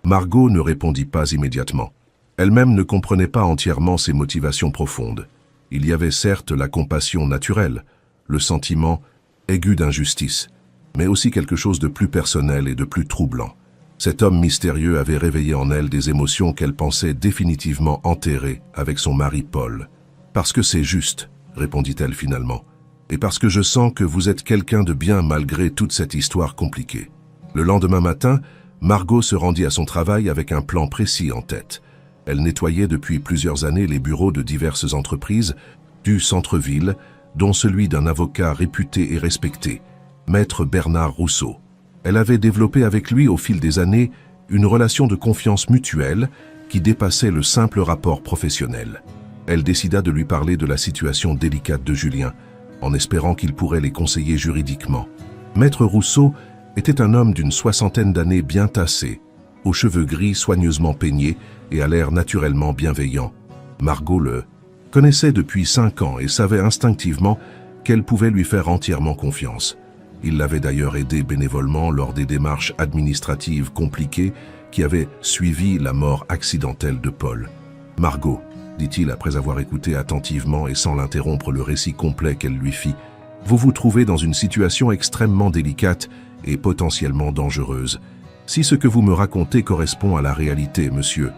Margot ne répondit pas immédiatement. Elle-même ne comprenait pas entièrement ses motivations profondes. Il y avait certes la compassion naturelle, le sentiment aigu d'injustice, mais aussi quelque chose de plus personnel et de plus troublant. Cet homme mystérieux avait réveillé en elle des émotions qu'elle pensait définitivement enterrées avec son mari Paul. « Parce que c'est juste », répondit-elle finalement, « et parce que je sens que vous êtes quelqu'un de bien malgré toute cette histoire compliquée. » Le lendemain matin, Margot se rendit à son travail avec un plan précis en tête. Elle nettoyait depuis plusieurs années les bureaux de diverses entreprises du centre-ville, dont celui d'un avocat réputé et respecté, Maître Bernard Rousseau. Elle avait développé avec lui au fil des années une relation de confiance mutuelle qui dépassait le simple rapport professionnel. Elle décida de lui parler de la situation délicate de Julien, en espérant qu'il pourrait les conseiller juridiquement. Maître Rousseau était un homme d'une soixantaine d'années bien tassé, aux cheveux gris soigneusement peignés et à l'air naturellement bienveillant. Margot le connaissait depuis 5 ans et savait instinctivement qu'elle pouvait lui faire entièrement confiance. Il l'avait d'ailleurs aidé bénévolement lors des démarches administratives compliquées qui avaient suivi la mort accidentelle de Paul. « Margot », dit-il après avoir écouté attentivement et sans l'interrompre le récit complet qu'elle lui fit, « vous vous trouvez dans une situation extrêmement délicate et potentiellement dangereuse. Si ce que vous me racontez correspond à la réalité, monsieur,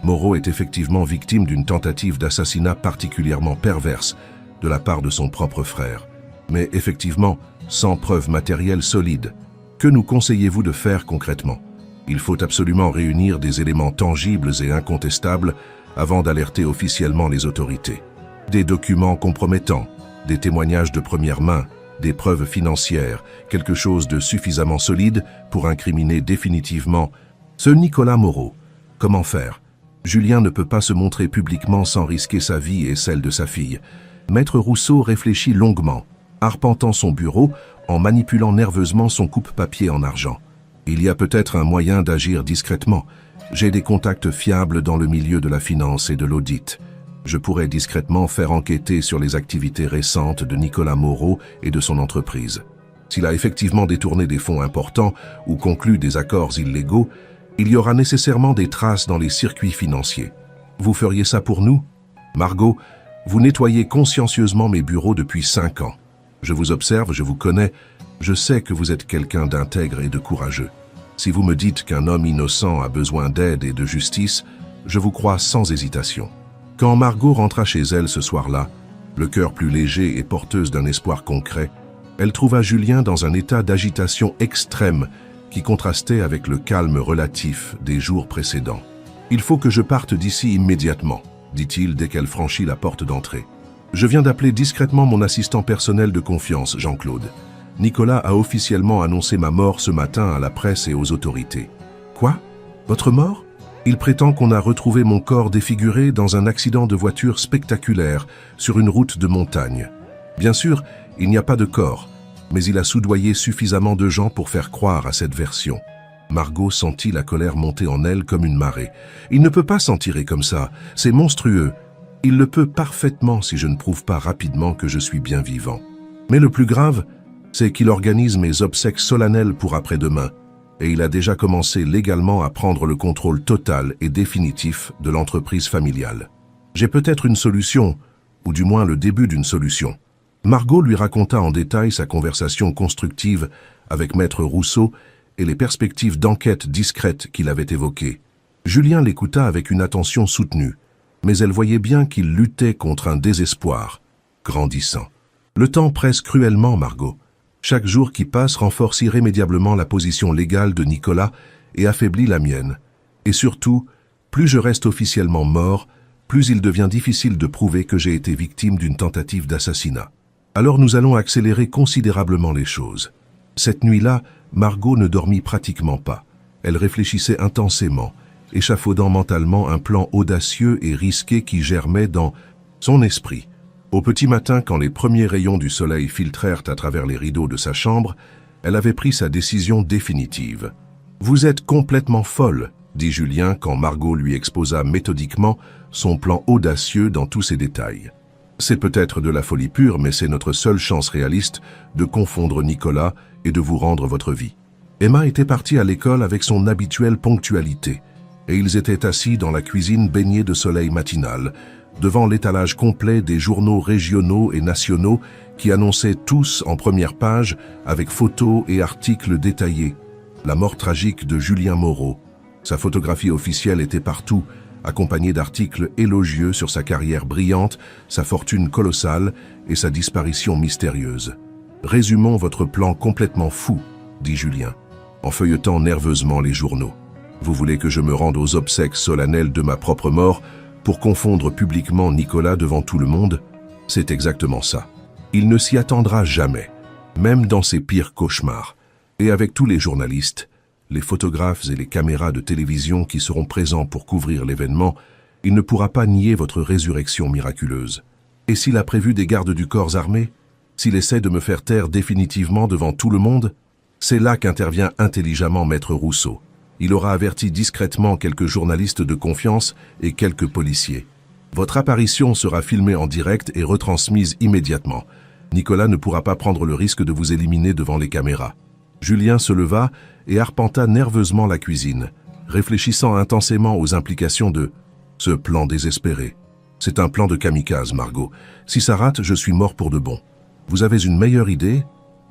Moreau est effectivement victime d'une tentative d'assassinat particulièrement perverse de la part de son propre frère. Mais effectivement, sans preuves matérielles solides. Que nous conseillez-vous de faire concrètement? Il faut absolument réunir des éléments tangibles et incontestables avant d'alerter officiellement les autorités. Des documents compromettants, des témoignages de première main, des preuves financières, quelque chose de suffisamment solide pour incriminer définitivement ce Nicolas Moreau. Comment faire? Julien ne peut pas se montrer publiquement sans risquer sa vie et celle de sa fille. Maître Rousseau réfléchit longuement, arpentant son bureau en manipulant nerveusement son coupe-papier en argent. Il y a peut-être un moyen d'agir discrètement. J'ai des contacts fiables dans le milieu de la finance et de l'audit. Je pourrais discrètement faire enquêter sur les activités récentes de Nicolas Moreau et de son entreprise. S'il a effectivement détourné des fonds importants ou conclu des accords illégaux, il y aura nécessairement des traces dans les circuits financiers. Vous feriez ça pour nous? Margot, vous nettoyez consciencieusement mes bureaux depuis 5 ans. Je vous observe, je vous connais, je sais que vous êtes quelqu'un d'intègre et de courageux. Si vous me dites qu'un homme innocent a besoin d'aide et de justice, je vous crois sans hésitation. Quand Margot rentra chez elle ce soir-là, le cœur plus léger et porteuse d'un espoir concret, elle trouva Julien dans un état d'agitation extrême qui contrastait avec le calme relatif des jours précédents. « Il faut que je parte d'ici immédiatement », dit-il dès qu'elle franchit la porte d'entrée. « Je viens d'appeler discrètement mon assistant personnel de confiance, Jean-Claude. Nicolas a officiellement annoncé ma mort ce matin à la presse et aux autorités. »« Quoi? Votre mort ? Il prétend qu'on a retrouvé mon corps défiguré dans un accident de voiture spectaculaire sur une route de montagne. Bien sûr, il n'y a pas de corps, mais il a soudoyé suffisamment de gens pour faire croire à cette version. » Margot sentit la colère monter en elle comme une marée. « Il ne peut pas s'en tirer comme ça, c'est monstrueux. Il le peut parfaitement si je ne prouve pas rapidement que je suis bien vivant. Mais le plus grave, c'est qu'il organise mes obsèques solennelles pour après-demain, et il a déjà commencé légalement à prendre le contrôle total et définitif de l'entreprise familiale. J'ai peut-être une solution, ou du moins le début d'une solution. » Margot lui raconta en détail sa conversation constructive avec Maître Rousseau et les perspectives d'enquête discrète qu'il avait évoquées. Julien l'écouta avec une attention soutenue, mais elle voyait bien qu'il luttait contre un désespoir grandissant. « Le temps presse cruellement, Margot. Chaque jour qui passe renforce irrémédiablement la position légale de Nicolas et affaiblit la mienne. Et surtout, plus je reste officiellement mort, plus il devient difficile de prouver que j'ai été victime d'une tentative d'assassinat. Alors nous allons accélérer considérablement les choses. Cette nuit-là, Margot ne dormit pratiquement pas. Elle réfléchissait intensément, échafaudant mentalement un plan audacieux et risqué qui germait dans son esprit. Au petit matin, quand les premiers rayons du soleil filtrèrent à travers les rideaux de sa chambre, elle avait pris sa décision définitive. « Vous êtes complètement folle », dit Julien quand Margot lui exposa méthodiquement son plan audacieux dans tous ses détails. C'est peut-être de la folie pure, mais c'est notre seule chance réaliste de confondre Nicolas et de vous rendre votre vie. Emma était partie à l'école avec son habituelle ponctualité, et ils étaient assis dans la cuisine baignée de soleil matinal, devant l'étalage complet des journaux régionaux et nationaux qui annonçaient tous en première page, avec photos et articles détaillés, la mort tragique de Julien Moreau. Sa photographie officielle était partout, accompagnée d'articles élogieux sur sa carrière brillante, sa fortune colossale et sa disparition mystérieuse. « Résumons votre plan complètement fou », dit Julien, en feuilletant nerveusement les journaux. « Vous voulez que je me rende aux obsèques solennelles de ma propre mort pour confondre publiquement Nicolas devant tout le monde? C'est exactement ça. Il ne s'y attendra jamais, même dans ses pires cauchemars. Et avec tous les journalistes, les photographes et les caméras de télévision qui seront présents pour couvrir l'événement, il ne pourra pas nier votre résurrection miraculeuse. Et s'il a prévu des gardes du corps armés? S'il essaie de me faire taire définitivement devant tout le monde? C'est là qu'intervient intelligemment Maître Rousseau. Il aura averti discrètement quelques journalistes de confiance et quelques policiers. Votre apparition sera filmée en direct et retransmise immédiatement. Nicolas ne pourra pas prendre le risque de vous éliminer devant les caméras. Julien se leva et arpenta nerveusement la cuisine, réfléchissant intensément aux implications de ce plan désespéré. C'est un plan de kamikaze, Margot. Si ça rate, je suis mort pour de bon. Vous avez une meilleure idée?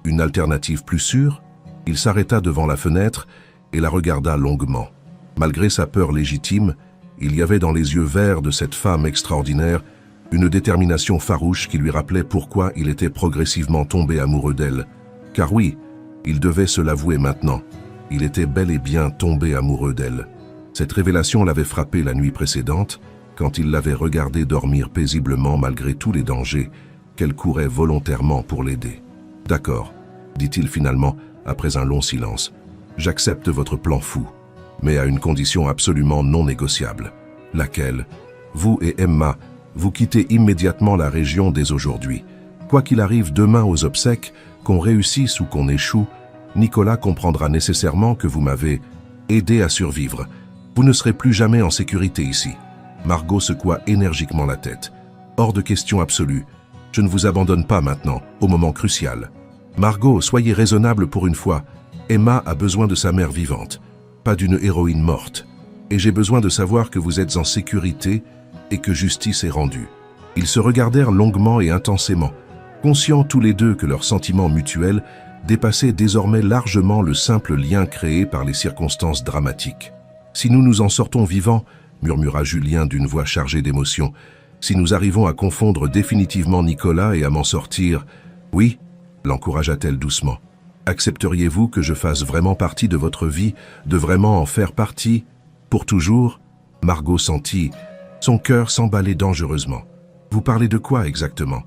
Une alternative plus sûre? Il s'arrêta devant la fenêtre et la regarda longuement. Malgré sa peur légitime, il y avait dans les yeux verts de cette femme extraordinaire une détermination farouche qui lui rappelait pourquoi il était progressivement tombé amoureux d'elle. Car oui, il devait se l'avouer maintenant. Il était bel et bien tombé amoureux d'elle. Cette révélation l'avait frappé la nuit précédente, quand il l'avait regardée dormir paisiblement malgré tous les dangers qu'elle courait volontairement pour l'aider. « D'accord, » dit-il finalement après un long silence. « J'accepte votre plan fou, mais à une condition absolument non négociable. Laquelle? Vous et Emma, vous quittez immédiatement la région dès aujourd'hui. Quoi qu'il arrive demain aux obsèques, qu'on réussisse ou qu'on échoue, Nicolas comprendra nécessairement que vous m'avez aidé à survivre. Vous ne serez plus jamais en sécurité ici. » Margot secoua énergiquement la tête. « Hors de question absolue. Je ne vous abandonne pas maintenant, au moment crucial. Margot, soyez raisonnable pour une fois. Emma a besoin de sa mère vivante, pas d'une héroïne morte. Et j'ai besoin de savoir que vous êtes en sécurité et que justice est rendue. » Ils se regardèrent longuement et intensément, conscients tous les deux que leurs sentiments mutuels dépassaient désormais largement le simple lien créé par les circonstances dramatiques. « Si nous nous en sortons vivants, » murmura Julien d'une voix chargée d'émotion, « si nous arrivons à confondre définitivement Nicolas et à m'en sortir, oui, » l'encouragea-t-elle doucement. « Accepteriez-vous que je fasse vraiment partie de votre vie, de vraiment en faire partie, pour toujours ?» Margot sentit son cœur s'emballer dangereusement. « Vous parlez de quoi exactement ? »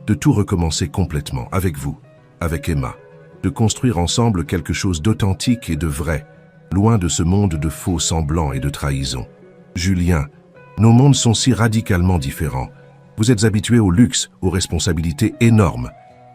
De tout recommencer complètement, avec vous, avec Emma. De construire ensemble quelque chose d'authentique et de vrai, loin de ce monde de faux semblants et de trahison. Julien, nos mondes sont si radicalement différents. Vous êtes habitué au luxe, aux responsabilités énormes.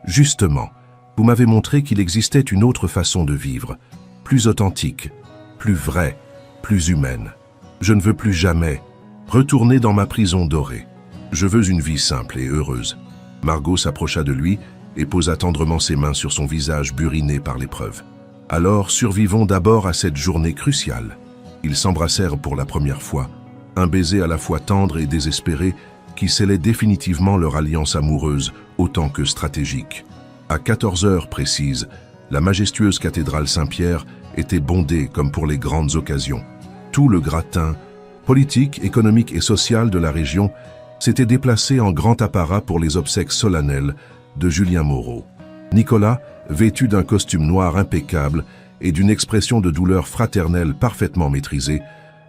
Justement, vous m'avez montré qu'il existait une autre façon de vivre, plus authentique, plus vraie, plus humaine. Je ne veux plus jamais retourner dans ma prison dorée. Je veux une vie simple et heureuse. » Margot s'approcha de lui et posa tendrement ses mains sur son visage buriné par l'épreuve. « Alors, survivons d'abord à cette journée cruciale. » Ils s'embrassèrent pour la première fois, un baiser à la fois tendre et désespéré qui scellait définitivement leur alliance amoureuse autant que stratégique. À 14 heures précises, la majestueuse cathédrale Saint-Pierre était bondée comme pour les grandes occasions. Tout le gratin, politique, économique et social de la région, s'était déplacé en grand apparat pour les obsèques solennelles de Julien Moreau. Nicolas, vêtu d'un costume noir impeccable et d'une expression de douleur fraternelle parfaitement maîtrisée,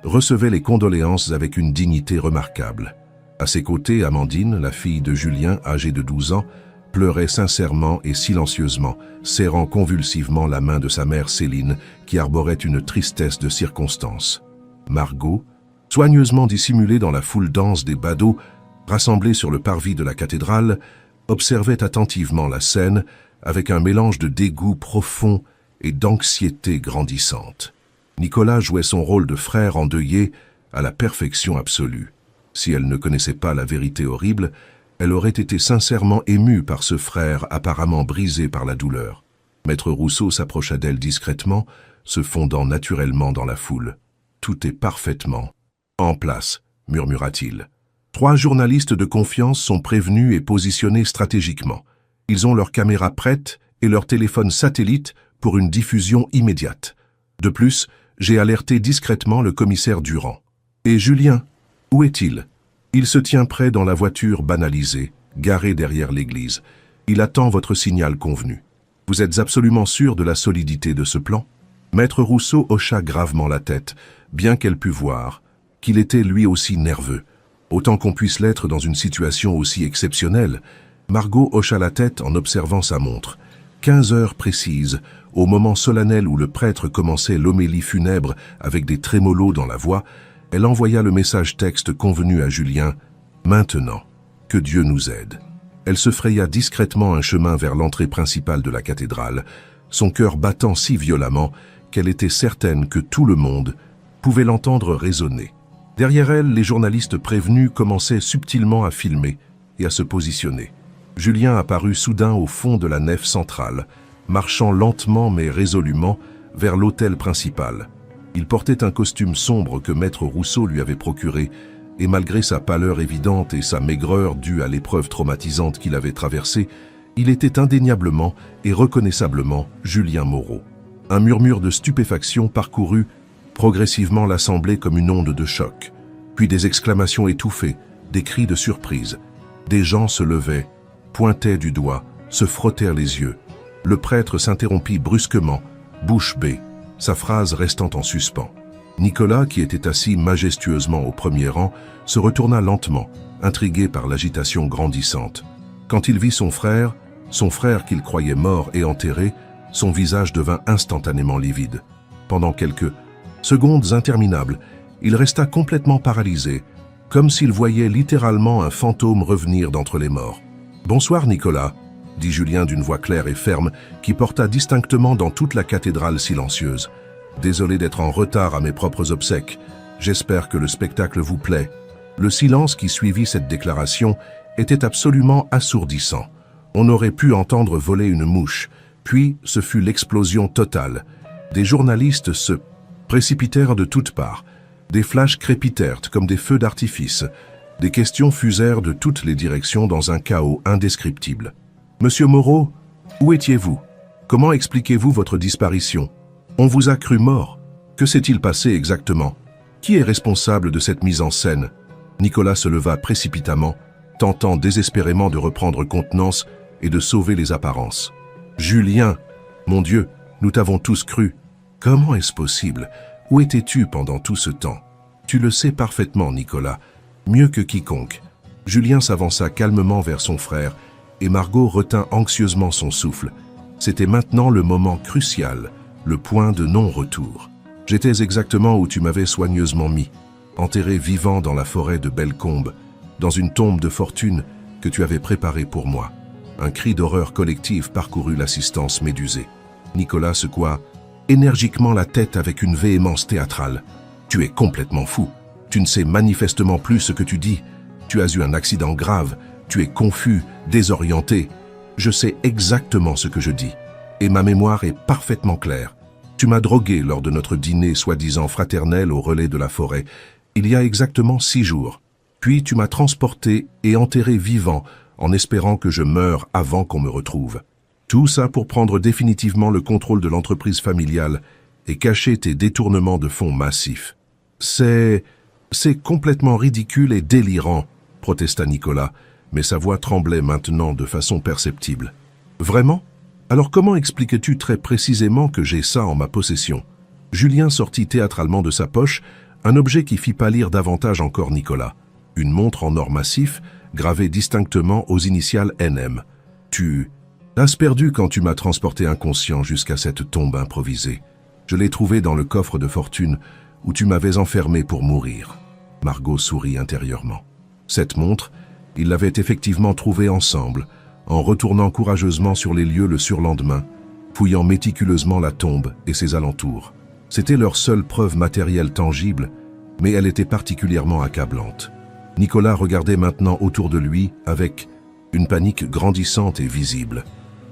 recevait les condoléances avec une dignité remarquable. À ses côtés, Amandine, la fille de Julien, âgée de 12 ans, pleurait sincèrement et silencieusement, serrant convulsivement la main de sa mère Céline, qui arborait une tristesse de circonstance. Margot, soigneusement dissimulée dans la foule dense des badauds, rassemblés sur le parvis de la cathédrale, observait attentivement la scène avec un mélange de dégoût profond et d'anxiété grandissante. Nicolas jouait son rôle de frère endeuillé à la perfection absolue. Si elle ne connaissait pas la vérité horrible, elle aurait été sincèrement émue par ce frère apparemment brisé par la douleur. Maître Rousseau s'approcha d'elle discrètement, se fondant naturellement dans la foule. « Tout est parfaitement en place », murmura-t-il. 3 journalistes de confiance sont prévenus et positionnés stratégiquement. Ils ont leurs caméras prêtes et leur téléphone satellite pour une diffusion immédiate. De plus, j'ai alerté discrètement le commissaire Durand. Et Julien, où est-il ? Il se tient prêt dans la voiture banalisée, garée derrière l'église. Il attend votre signal convenu. Vous êtes absolument sûr de la solidité de ce plan ? Maître Rousseau hocha gravement la tête, bien qu'elle pût voir qu'il était lui aussi nerveux. Autant qu'on puisse l'être dans une situation aussi exceptionnelle. Margot hocha la tête en observant sa montre. 15 heures précises, au moment solennel où le prêtre commençait l'homélie funèbre avec des trémolos dans la voix, elle envoya le message texte convenu à Julien. « Maintenant, que Dieu nous aide ». Elle se fraya discrètement un chemin vers l'entrée principale de la cathédrale, son cœur battant si violemment qu'elle était certaine que tout le monde pouvait l'entendre résonner. Derrière elle, les journalistes prévenus commençaient subtilement à filmer et à se positionner. Julien apparut soudain au fond de la nef centrale, marchant lentement mais résolument vers l'autel principal. Il portait un costume sombre que Maître Rousseau lui avait procuré, et malgré sa pâleur évidente et sa maigreur due à l'épreuve traumatisante qu'il avait traversée, il était indéniablement et reconnaissablement Julien Moreau. Un murmure de stupéfaction parcourut progressivement l'assemblée comme une onde de choc, puis des exclamations étouffées, des cris de surprise. Des gens se levaient, pointaient du doigt, se frottèrent les yeux. Le prêtre s'interrompit brusquement, bouche bée, sa phrase restant en suspens. Nicolas, qui était assis majestueusement au premier rang, se retourna lentement, intrigué par l'agitation grandissante. Quand il vit son frère qu'il croyait mort et enterré, son visage devint instantanément livide. Pendant quelques secondes interminables, il resta complètement paralysé, comme s'il voyait littéralement un fantôme revenir d'entre les morts. « Bonsoir, Nicolas », dit Julien d'une voix claire et ferme qui porta distinctement dans toute la cathédrale silencieuse. « Désolé d'être en retard à mes propres obsèques. J'espère que le spectacle vous plaît. » Le silence qui suivit cette déclaration était absolument assourdissant. On aurait pu entendre voler une mouche, puis ce fut l'explosion totale. Des journalistes se précipitèrent de toutes parts. Des flashs crépitèrent comme des feux d'artifice. Des questions fusèrent de toutes les directions dans un chaos indescriptible. « Monsieur Moreau, où étiez-vous? Comment expliquez-vous votre disparition? On vous a cru mort. Que s'est-il passé exactement? Qui est responsable de cette mise en scène ?» Nicolas se leva précipitamment, tentant désespérément de reprendre contenance et de sauver les apparences. « Julien, mon Dieu, nous t'avons tous cru. Comment est-ce possible? Où étais-tu pendant tout ce temps? Tu le sais parfaitement, Nicolas, mieux que quiconque. » Julien s'avança calmement vers son frère et Margot retint anxieusement son souffle. C'était maintenant le moment crucial, le point de non-retour. « J'étais exactement où tu m'avais soigneusement mis, enterré vivant dans la forêt de Bellecombe, dans une tombe de fortune que tu avais préparée pour moi. » Un cri d'horreur collective parcourut l'assistance médusée. Nicolas secoua énergiquement la tête avec une véhémence théâtrale. « Tu es complètement fou. Tu ne sais manifestement plus ce que tu dis. Tu as eu un accident grave. Tu es confus, désorienté. Je sais exactement ce que je dis. Et ma mémoire est parfaitement claire. Tu m'as drogué lors de notre dîner soi-disant fraternel au relais de la forêt, il y a exactement 6 jours. Puis tu m'as transporté et enterré vivant en espérant que je meure avant qu'on me retrouve. Tout ça pour prendre définitivement le contrôle de l'entreprise familiale et cacher tes détournements de fonds massifs. C'est complètement ridicule et délirant, protesta Nicolas, mais sa voix tremblait maintenant de façon perceptible. Vraiment? Alors comment expliques-tu très précisément que j'ai ça en ma possession? Julien sortit théâtralement de sa poche un objet qui fit pâlir davantage encore Nicolas. une montre en or massif gravée distinctement aux initiales NM. Tu l'as perdu quand tu m'as transporté inconscient jusqu'à cette tombe improvisée. Je l'ai trouvée dans le coffre de fortune où tu m'avais enfermé pour mourir. Margot sourit intérieurement. Cette montre, ils l'avaient effectivement trouvée ensemble, en retournant courageusement sur les lieux le surlendemain, fouillant méticuleusement la tombe et ses alentours. C'était leur seule preuve matérielle tangible, mais elle était particulièrement accablante. Nicolas regardait maintenant autour de lui avec une panique grandissante et visible.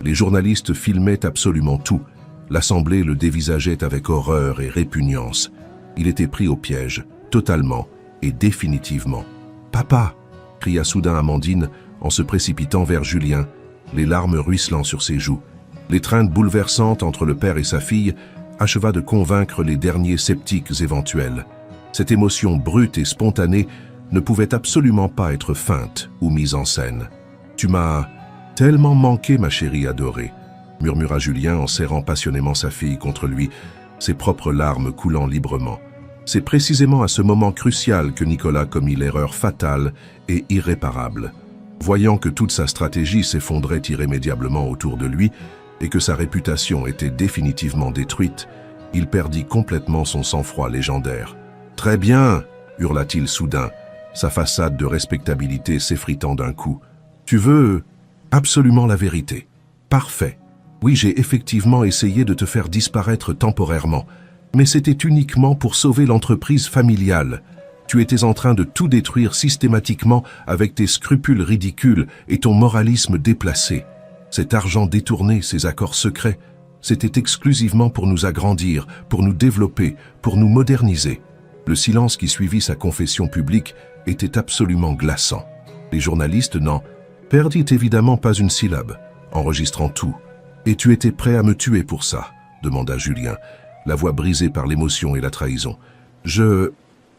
Les journalistes filmaient absolument tout. L'Assemblée le dévisageait avec horreur et répugnance. Il était pris au piège, totalement et définitivement. « Papa !» cria soudain Amandine en se précipitant vers Julien, les larmes ruisselant sur ses joues. L'étreinte bouleversante entre le père et sa fille acheva de convaincre les derniers sceptiques éventuels. Cette émotion brute et spontanée ne pouvait absolument pas être feinte ou mise en scène. « Tu m'as tellement manqué, ma chérie adorée », murmura Julien en serrant passionnément sa fille contre lui, ses propres larmes coulant librement. C'est précisément à ce moment crucial que Nicolas commit l'erreur fatale et irréparable. Voyant que toute sa stratégie s'effondrait irrémédiablement autour de lui et que sa réputation était définitivement détruite, il perdit complètement son sang-froid légendaire. « Très bien !» hurla-t-il soudain, sa façade de respectabilité s'effritant d'un coup. « Tu veux absolument la vérité. Parfait. Oui, j'ai effectivement essayé de te faire disparaître temporairement, mais c'était uniquement pour sauver l'entreprise familiale. Tu étais en train de tout détruire systématiquement avec tes scrupules ridicules et ton moralisme déplacé. Cet argent détourné, ces accords secrets, c'était exclusivement pour nous agrandir, pour nous développer, pour nous moderniser. » Le silence qui suivit sa confession publique était absolument glaçant. Les journalistes n'en perdirent évidemment pas une syllabe, enregistrant tout. « Et tu étais prêt à me tuer pour ça ?» demanda Julien, la voix brisée par l'émotion et la trahison. « Je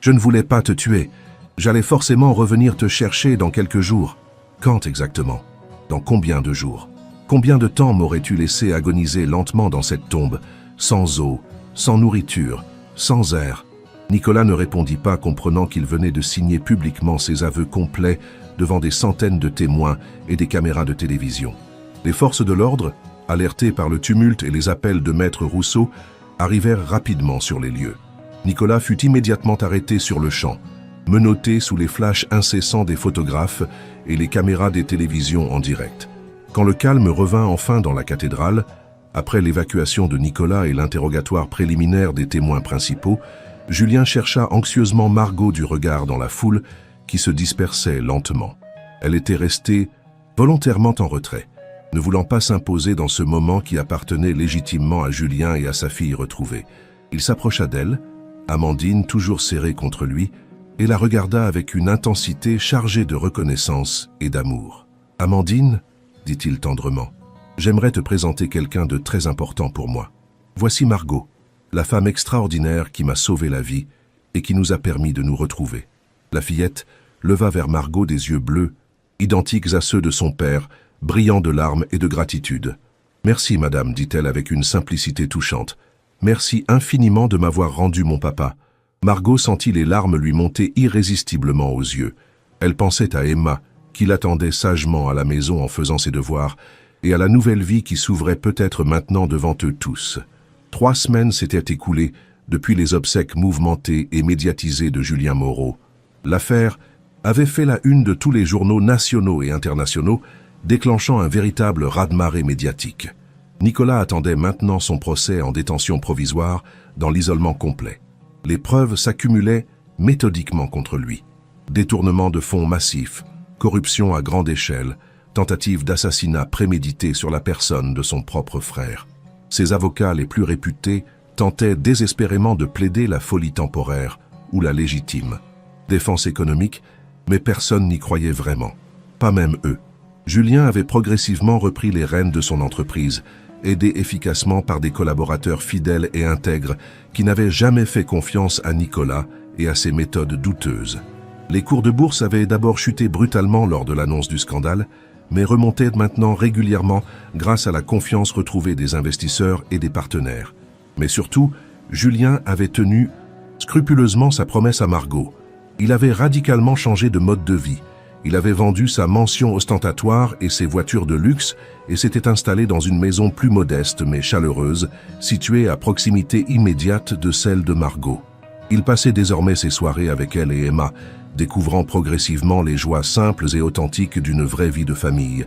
ne voulais pas te tuer. J'allais forcément revenir te chercher dans quelques jours. » « Quand exactement? Dans combien de jours? Combien de temps m'aurais-tu laissé agoniser lentement dans cette tombe, sans eau, sans nourriture, sans air ?» Nicolas ne répondit pas, comprenant qu'il venait de signer publiquement ses aveux complets devant des centaines de témoins et des caméras de télévision. Les forces de l'ordre, alertées par le tumulte et les appels de Maître Rousseau, arrivèrent rapidement sur les lieux. Nicolas fut immédiatement arrêté sur le champ, menotté sous les flashs incessants des photographes et les caméras des télévisions en direct. Quand le calme revint enfin dans la cathédrale, après l'évacuation de Nicolas et l'interrogatoire préliminaire des témoins principaux, Julien chercha anxieusement Margot du regard dans la foule qui se dispersait lentement. Elle était restée volontairement en retrait, ne voulant pas s'imposer dans ce moment qui appartenait légitimement à Julien et à sa fille retrouvée. Il s'approcha d'elle, Amandine toujours serrée contre lui, et la regarda avec une intensité chargée de reconnaissance et d'amour. « Amandine, » dit-il tendrement, « j'aimerais te présenter quelqu'un de très important pour moi. Voici Margot, la femme extraordinaire qui m'a sauvé la vie et qui nous a permis de nous retrouver. » La fillette leva vers Margot des yeux bleus, identiques à ceux de son père, brillants de larmes et de gratitude. « Merci, madame, dit-elle avec une simplicité touchante. Merci infiniment de m'avoir rendu mon papa. » Margot sentit les larmes lui monter irrésistiblement aux yeux. Elle pensait à Emma, qui l'attendait sagement à la maison en faisant ses devoirs, et à la nouvelle vie qui s'ouvrait peut-être maintenant devant eux tous. 3 semaines s'étaient écoulées depuis les obsèques mouvementées et médiatisées de Julien Moreau. L'affaire avait fait la une de tous les journaux nationaux et internationaux, déclenchant un véritable raz-de-marée médiatique. Nicolas attendait maintenant son procès en détention provisoire, dans l'isolement complet. Les preuves s'accumulaient méthodiquement contre lui. Détournement de fonds massifs, corruption à grande échelle, tentative d'assassinat prémédité sur la personne de son propre frère. Ses avocats les plus réputés tentaient désespérément de plaider la folie temporaire ou la légitime. Défense économique, mais personne n'y croyait vraiment. Pas même eux. Julien avait progressivement repris les rênes de son entreprise, aidé efficacement par des collaborateurs fidèles et intègres qui n'avaient jamais fait confiance à Nicolas et à ses méthodes douteuses. Les cours de bourse avaient d'abord chuté brutalement lors de l'annonce du scandale, mais remontaient maintenant régulièrement grâce à la confiance retrouvée des investisseurs et des partenaires. Mais surtout, Julien avait tenu scrupuleusement sa promesse à Margot. Il avait radicalement changé de mode de vie. Il avait vendu sa mansion ostentatoire et ses voitures de luxe et s'était installé dans une maison plus modeste mais chaleureuse, située à proximité immédiate de celle de Margot. Il passait désormais ses soirées avec elle et Emma, découvrant progressivement les joies simples et authentiques d'une vraie vie de famille.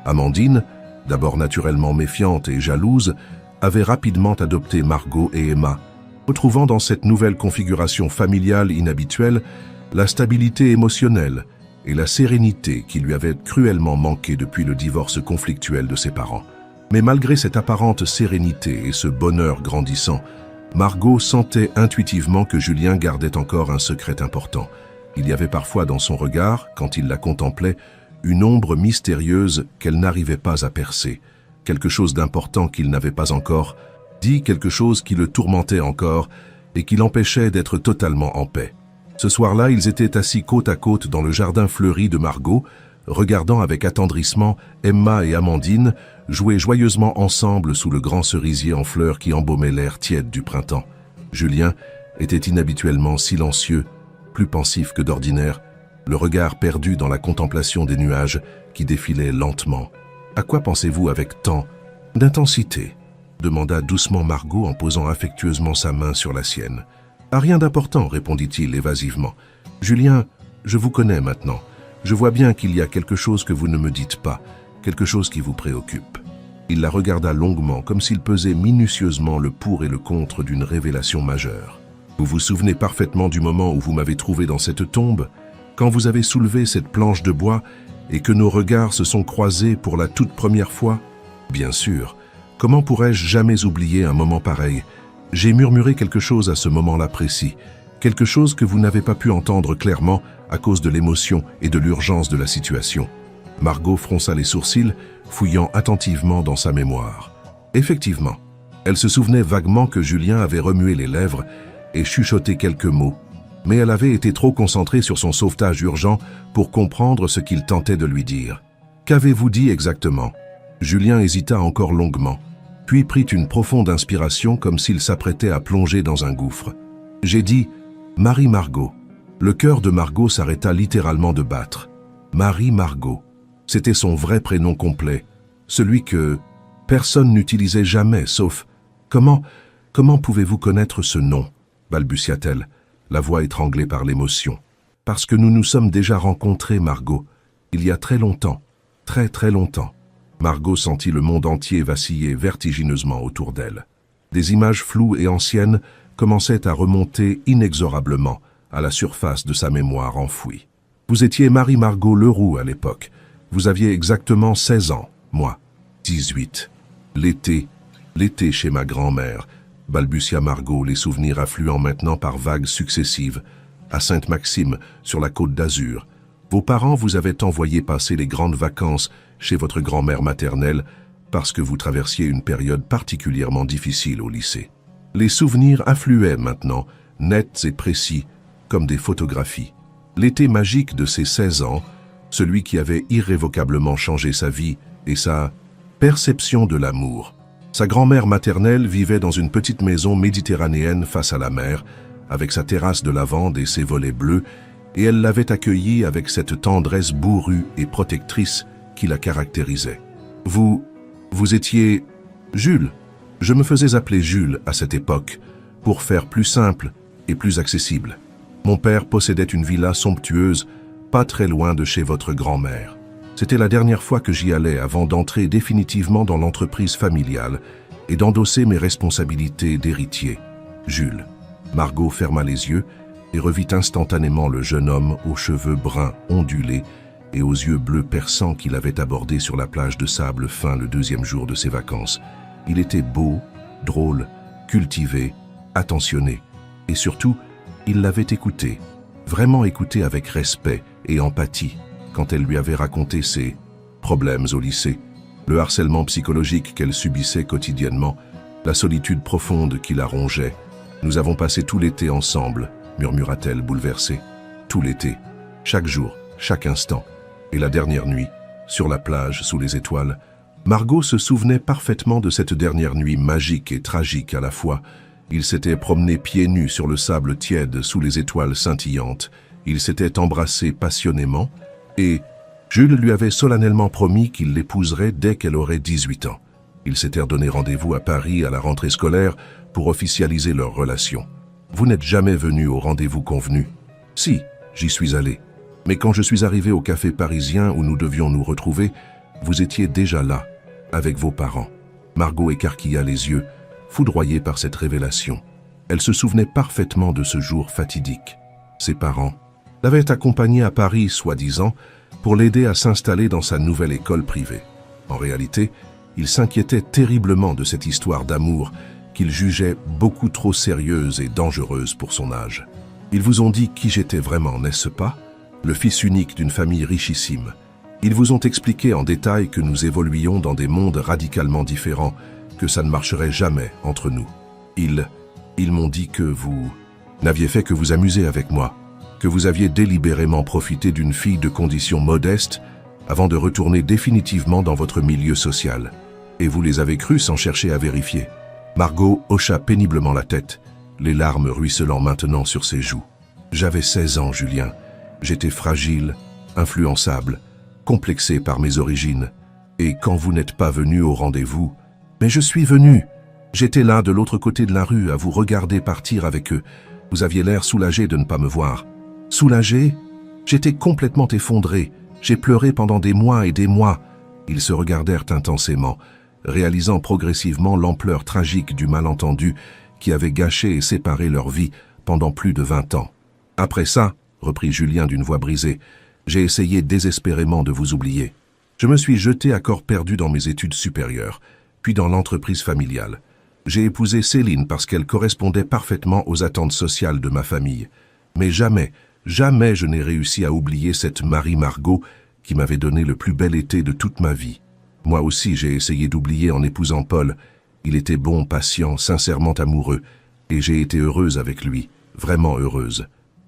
Amandine, d'abord naturellement méfiante et jalouse, avait rapidement adopté Margot et Emma, retrouvant dans cette nouvelle configuration familiale inhabituelle la stabilité émotionnelle et la sérénité qui lui avaient cruellement manqué depuis le divorce conflictuel de ses parents. Mais malgré cette apparente sérénité et ce bonheur grandissant, Margot sentait intuitivement que Julien gardait encore un secret important. Il y avait parfois dans son regard, quand il la contemplait, une ombre mystérieuse qu'elle n'arrivait pas à percer, quelque chose d'important qu'il n'avait pas encore dit, quelque chose qui le tourmentait encore et qui l'empêchait d'être totalement en paix. Ce soir-là, ils étaient assis côte à côte dans le jardin fleuri de Margot, regardant avec attendrissement Emma et Amandine jouer joyeusement ensemble sous le grand cerisier en fleurs qui embaumait l'air tiède du printemps. Julien était inhabituellement silencieux, plus pensif que d'ordinaire, le regard perdu dans la contemplation des nuages qui défilaient lentement. « À quoi pensez-vous avec tant d'intensité ?» demanda doucement Margot en posant affectueusement sa main sur la sienne. « À rien d'important, répondit-il évasivement. Julien, je vous connais maintenant. Je vois bien qu'il y a quelque chose que vous ne me dites pas, quelque chose qui vous préoccupe. » Il la regarda longuement, comme s'il pesait minutieusement le pour et le contre d'une révélation majeure. « Vous vous souvenez parfaitement du moment où vous m'avez trouvé dans cette tombe, quand vous avez soulevé cette planche de bois et que nos regards se sont croisés pour la toute première fois ? Bien sûr, comment pourrais-je jamais oublier un moment pareil ? J'ai murmuré quelque chose à ce moment-là précis, quelque chose que vous n'avez pas pu entendre clairement à cause de l'émotion et de l'urgence de la situation. » Margot fronça les sourcils, fouillant attentivement dans sa mémoire. Effectivement, elle se souvenait vaguement que Julien avait remué les lèvres et chuchoté quelques mots, mais elle avait été trop concentrée sur son sauvetage urgent pour comprendre ce qu'il tentait de lui dire. « Qu'avez-vous dit exactement ?» Julien hésita encore longuement, puis prit une profonde inspiration comme s'il s'apprêtait à plonger dans un gouffre. « J'ai dit « Marie Margot ». Le cœur de Margot s'arrêta littéralement de battre. Marie Margot. C'était son vrai prénom complet, celui que personne n'utilisait jamais, sauf « Comment pouvez-vous connaître ce nom ?» balbutia-t-elle, la voix étranglée par l'émotion. « Parce que nous nous sommes déjà rencontrés, Margot, il y a très longtemps, très très longtemps. » Margot sentit le monde entier vaciller vertigineusement autour d'elle. Des images floues et anciennes commençaient à remonter inexorablement à la surface de sa mémoire enfouie. Vous étiez Marie Margot Leroux à l'époque. Vous aviez exactement 16 ans, moi, 18. L'été chez ma grand-mère, balbutia Margot, les souvenirs affluant maintenant par vagues successives, à Sainte-Maxime, sur la côte d'Azur. Vos parents vous avaient envoyé passer les grandes vacances chez votre grand-mère maternelle parce que vous traversiez une période particulièrement difficile au lycée. Les souvenirs affluaient maintenant, nets et précis, comme des photographies. L'été magique de ses 16 ans, celui qui avait irrévocablement changé sa vie et sa perception de l'amour. Sa grand-mère maternelle vivait dans une petite maison méditerranéenne face à la mer, avec sa terrasse de lavande et ses volets bleus, et elle l'avait accueillie avec cette tendresse bourrue et protectrice qui la caractérisait. Vous étiez Jules. Je me faisais appeler Jules à cette époque, pour faire plus simple et plus accessible. Mon père possédait une villa somptueuse, pas très loin de chez votre grand-mère. C'était la dernière fois que j'y allais avant d'entrer définitivement dans l'entreprise familiale et d'endosser mes responsabilités d'héritier. Jules. Margot ferma les yeux et revit instantanément le jeune homme aux cheveux bruns ondulés et aux yeux bleus perçants qu'il avait abordé sur la plage de sable fin le deuxième jour de ses vacances. Il était beau, drôle, cultivé, attentionné. Et surtout, il l'avait écouté, vraiment écouté avec respect et empathie, quand elle lui avait raconté ses problèmes au lycée, le harcèlement psychologique qu'elle subissait quotidiennement, la solitude profonde qui la rongeait. « Nous avons passé tout l'été ensemble », murmura-t-elle bouleversée. « Tout l'été, chaque jour, chaque instant. Et la dernière nuit, sur la plage, sous les étoiles. » Margot se souvenait parfaitement de cette dernière nuit magique et tragique à la fois. Ils s'étaient promenés pieds nus sur le sable tiède sous les étoiles scintillantes, Ils s'étaient embrassés passionnément et Jules lui avait solennellement promis qu'il l'épouserait dès qu'elle aurait 18 ans. Ils s'étaient donné rendez-vous à Paris à la rentrée scolaire pour officialiser leur relation. Vous n'êtes jamais venu au rendez-vous convenu? Si, j'y suis allé. Mais quand je suis arrivé au café parisien où nous devions nous retrouver, vous étiez déjà là, avec vos parents. Margot écarquilla les yeux, foudroyée par cette révélation. Elle se souvenait parfaitement de ce jour fatidique. Ses parents l'avaient accompagnée à Paris, soi-disant, pour l'aider à s'installer dans sa nouvelle école privée. En réalité, ils s'inquiétaient terriblement de cette histoire d'amour qu'ils jugeaient beaucoup trop sérieuse et dangereuse pour son âge. Ils vous ont dit qui j'étais vraiment, n'est-ce pas? Le fils unique d'une famille richissime. Ils vous ont expliqué en détail que nous évoluions dans des mondes radicalement différents, que ça ne marcherait jamais entre nous. Ils m'ont dit que vous n'aviez fait que vous amuser avec moi, que vous aviez délibérément profité d'une fille de condition modeste avant de retourner définitivement dans votre milieu social. Et vous les avez crus sans chercher à vérifier. Margot hocha péniblement la tête, les larmes ruisselant maintenant sur ses joues. J'avais 16 ans, Julien. J'étais fragile, influençable, complexé par mes origines. Et quand vous n'êtes pas venu au rendez-vous, mais je suis venu. J'étais là de l'autre côté de la rue à vous regarder partir avec eux. Vous aviez l'air soulagé de ne pas me voir. Soulagé? J'étais complètement effondré. J'ai pleuré pendant des mois et des mois. Ils se regardèrent intensément, réalisant progressivement l'ampleur tragique du malentendu qui avait gâché et séparé leur vie pendant plus de 20 ans. Après ça, reprit Julien d'une voix brisée, j'ai essayé désespérément de vous oublier. Je me suis jeté à corps perdu dans mes études supérieures, puis dans l'entreprise familiale. J'ai épousé Céline parce qu'elle correspondait parfaitement aux attentes sociales de ma famille. Mais jamais je n'ai réussi à oublier cette Marie Margot qui m'avait donné le plus bel été de toute ma vie. Moi aussi, j'ai essayé d'oublier en épousant Paul. Il était bon, patient, sincèrement amoureux, et j'ai été heureuse avec lui, vraiment heureuse.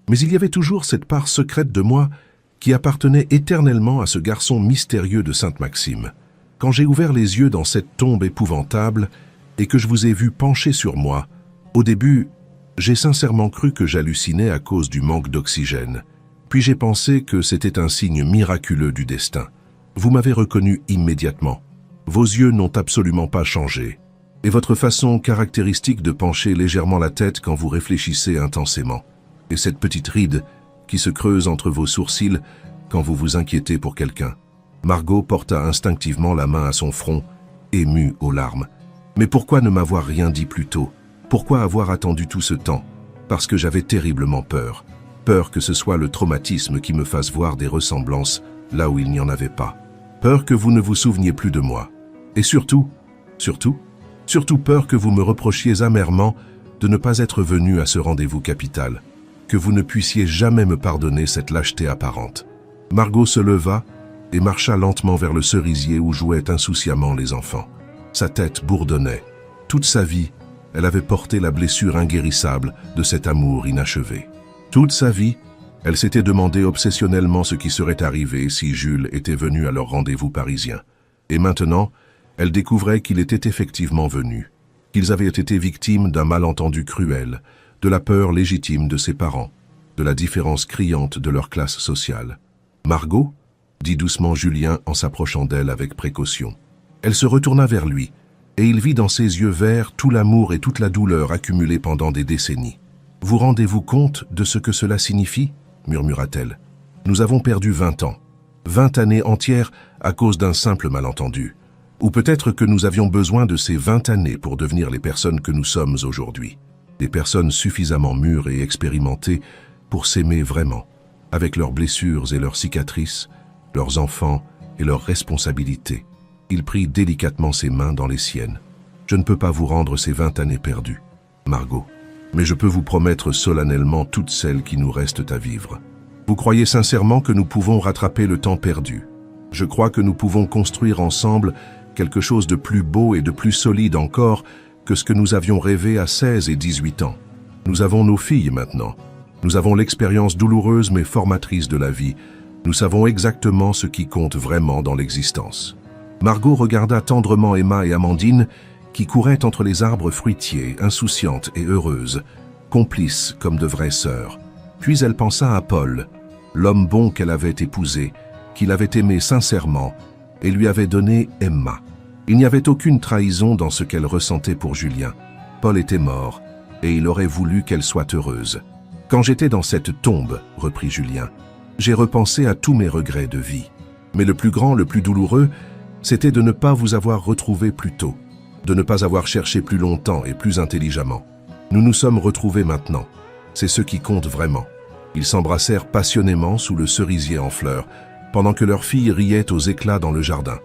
Mais il y avait toujours cette part secrète de moi qui appartenait éternellement à ce garçon mystérieux de Sainte-Maxime. Quand j'ai ouvert les yeux dans cette tombe épouvantable et que je vous ai vu pencher sur moi, au début, j'ai sincèrement cru que j'hallucinais à cause du manque d'oxygène. Puis j'ai pensé que c'était un signe miraculeux du destin. Vous m'avez reconnu immédiatement. Vos yeux n'ont absolument pas changé. Et votre façon caractéristique de pencher légèrement la tête quand vous réfléchissez intensément. Et cette petite ride qui se creuse entre vos sourcils quand vous vous inquiétez pour quelqu'un. Margot porta instinctivement la main à son front, émue aux larmes. Mais pourquoi ne m'avoir rien dit plus tôt? Pourquoi avoir attendu tout ce temps? Parce que j'avais terriblement peur. Peur que ce soit le traumatisme qui me fasse voir des ressemblances là où il n'y en avait pas. Peur que vous ne vous souveniez plus de moi. Et surtout peur que vous me reprochiez amèrement de ne pas être venu à ce rendez-vous capital. Que vous ne puissiez jamais me pardonner cette lâcheté apparente. Margot se leva et marcha lentement vers le cerisier où jouaient insouciamment les enfants. Sa tête bourdonnait. Toute sa vie, elle avait porté la blessure inguérissable de cet amour inachevé. Toute sa vie, elle s'était demandé obsessionnellement ce qui serait arrivé si Jules était venu à leur rendez-vous parisien. Et maintenant, elle découvrait qu'il était effectivement venu, qu'ils avaient été victimes d'un malentendu cruel, de la peur légitime de ses parents, de la différence criante de leur classe sociale. « Margot ?» dit doucement Julien en s'approchant d'elle avec précaution. Elle se retourna vers lui, et il vit dans ses yeux verts tout l'amour et toute la douleur accumulés pendant des décennies. « Vous rendez-vous compte de ce que cela signifie ?» murmura-t-elle. « Nous avons perdu 20 ans, 20 années entières à cause d'un simple malentendu. Ou peut-être que nous avions besoin de ces 20 années pour devenir les personnes que nous sommes aujourd'hui. Des personnes suffisamment mûres et expérimentées pour s'aimer vraiment, avec leurs blessures et leurs cicatrices, leurs enfants et leurs responsabilités. » Il prit délicatement ses mains dans les siennes. « Je ne peux pas vous rendre ces 20 années perdues, Margot, mais je peux vous promettre solennellement toutes celles qui nous restent à vivre. Vous croyez sincèrement que nous pouvons rattraper le temps perdu? Je crois que nous pouvons construire ensemble quelque chose de plus beau et de plus solide encore que ce que nous avions rêvé à 16 et 18 ans. Nous avons nos filles maintenant. Nous avons l'expérience douloureuse mais formatrice de la vie. Nous savons exactement ce qui compte vraiment dans l'existence. » Margot regarda tendrement Emma et Amandine qui couraient entre les arbres fruitiers, insouciantes et heureuses, complices comme de vraies sœurs. Puis elle pensa à Paul, l'homme bon qu'elle avait épousé, qu'il avait aimé sincèrement et lui avait donné Emma. Il n'y avait aucune trahison dans ce qu'elle ressentait pour Julien. Paul était mort et il aurait voulu qu'elle soit heureuse. Quand j'étais dans cette tombe, reprit Julien, j'ai repensé à tous mes regrets de vie. Mais le plus grand, le plus douloureux, c'était de ne pas vous avoir retrouvé plus tôt, de ne pas avoir cherché plus longtemps et plus intelligemment. Nous nous sommes retrouvés maintenant. C'est ce qui compte vraiment. Ils s'embrassèrent passionnément sous le cerisier en fleurs, pendant que leur fille riait aux éclats dans le jardin.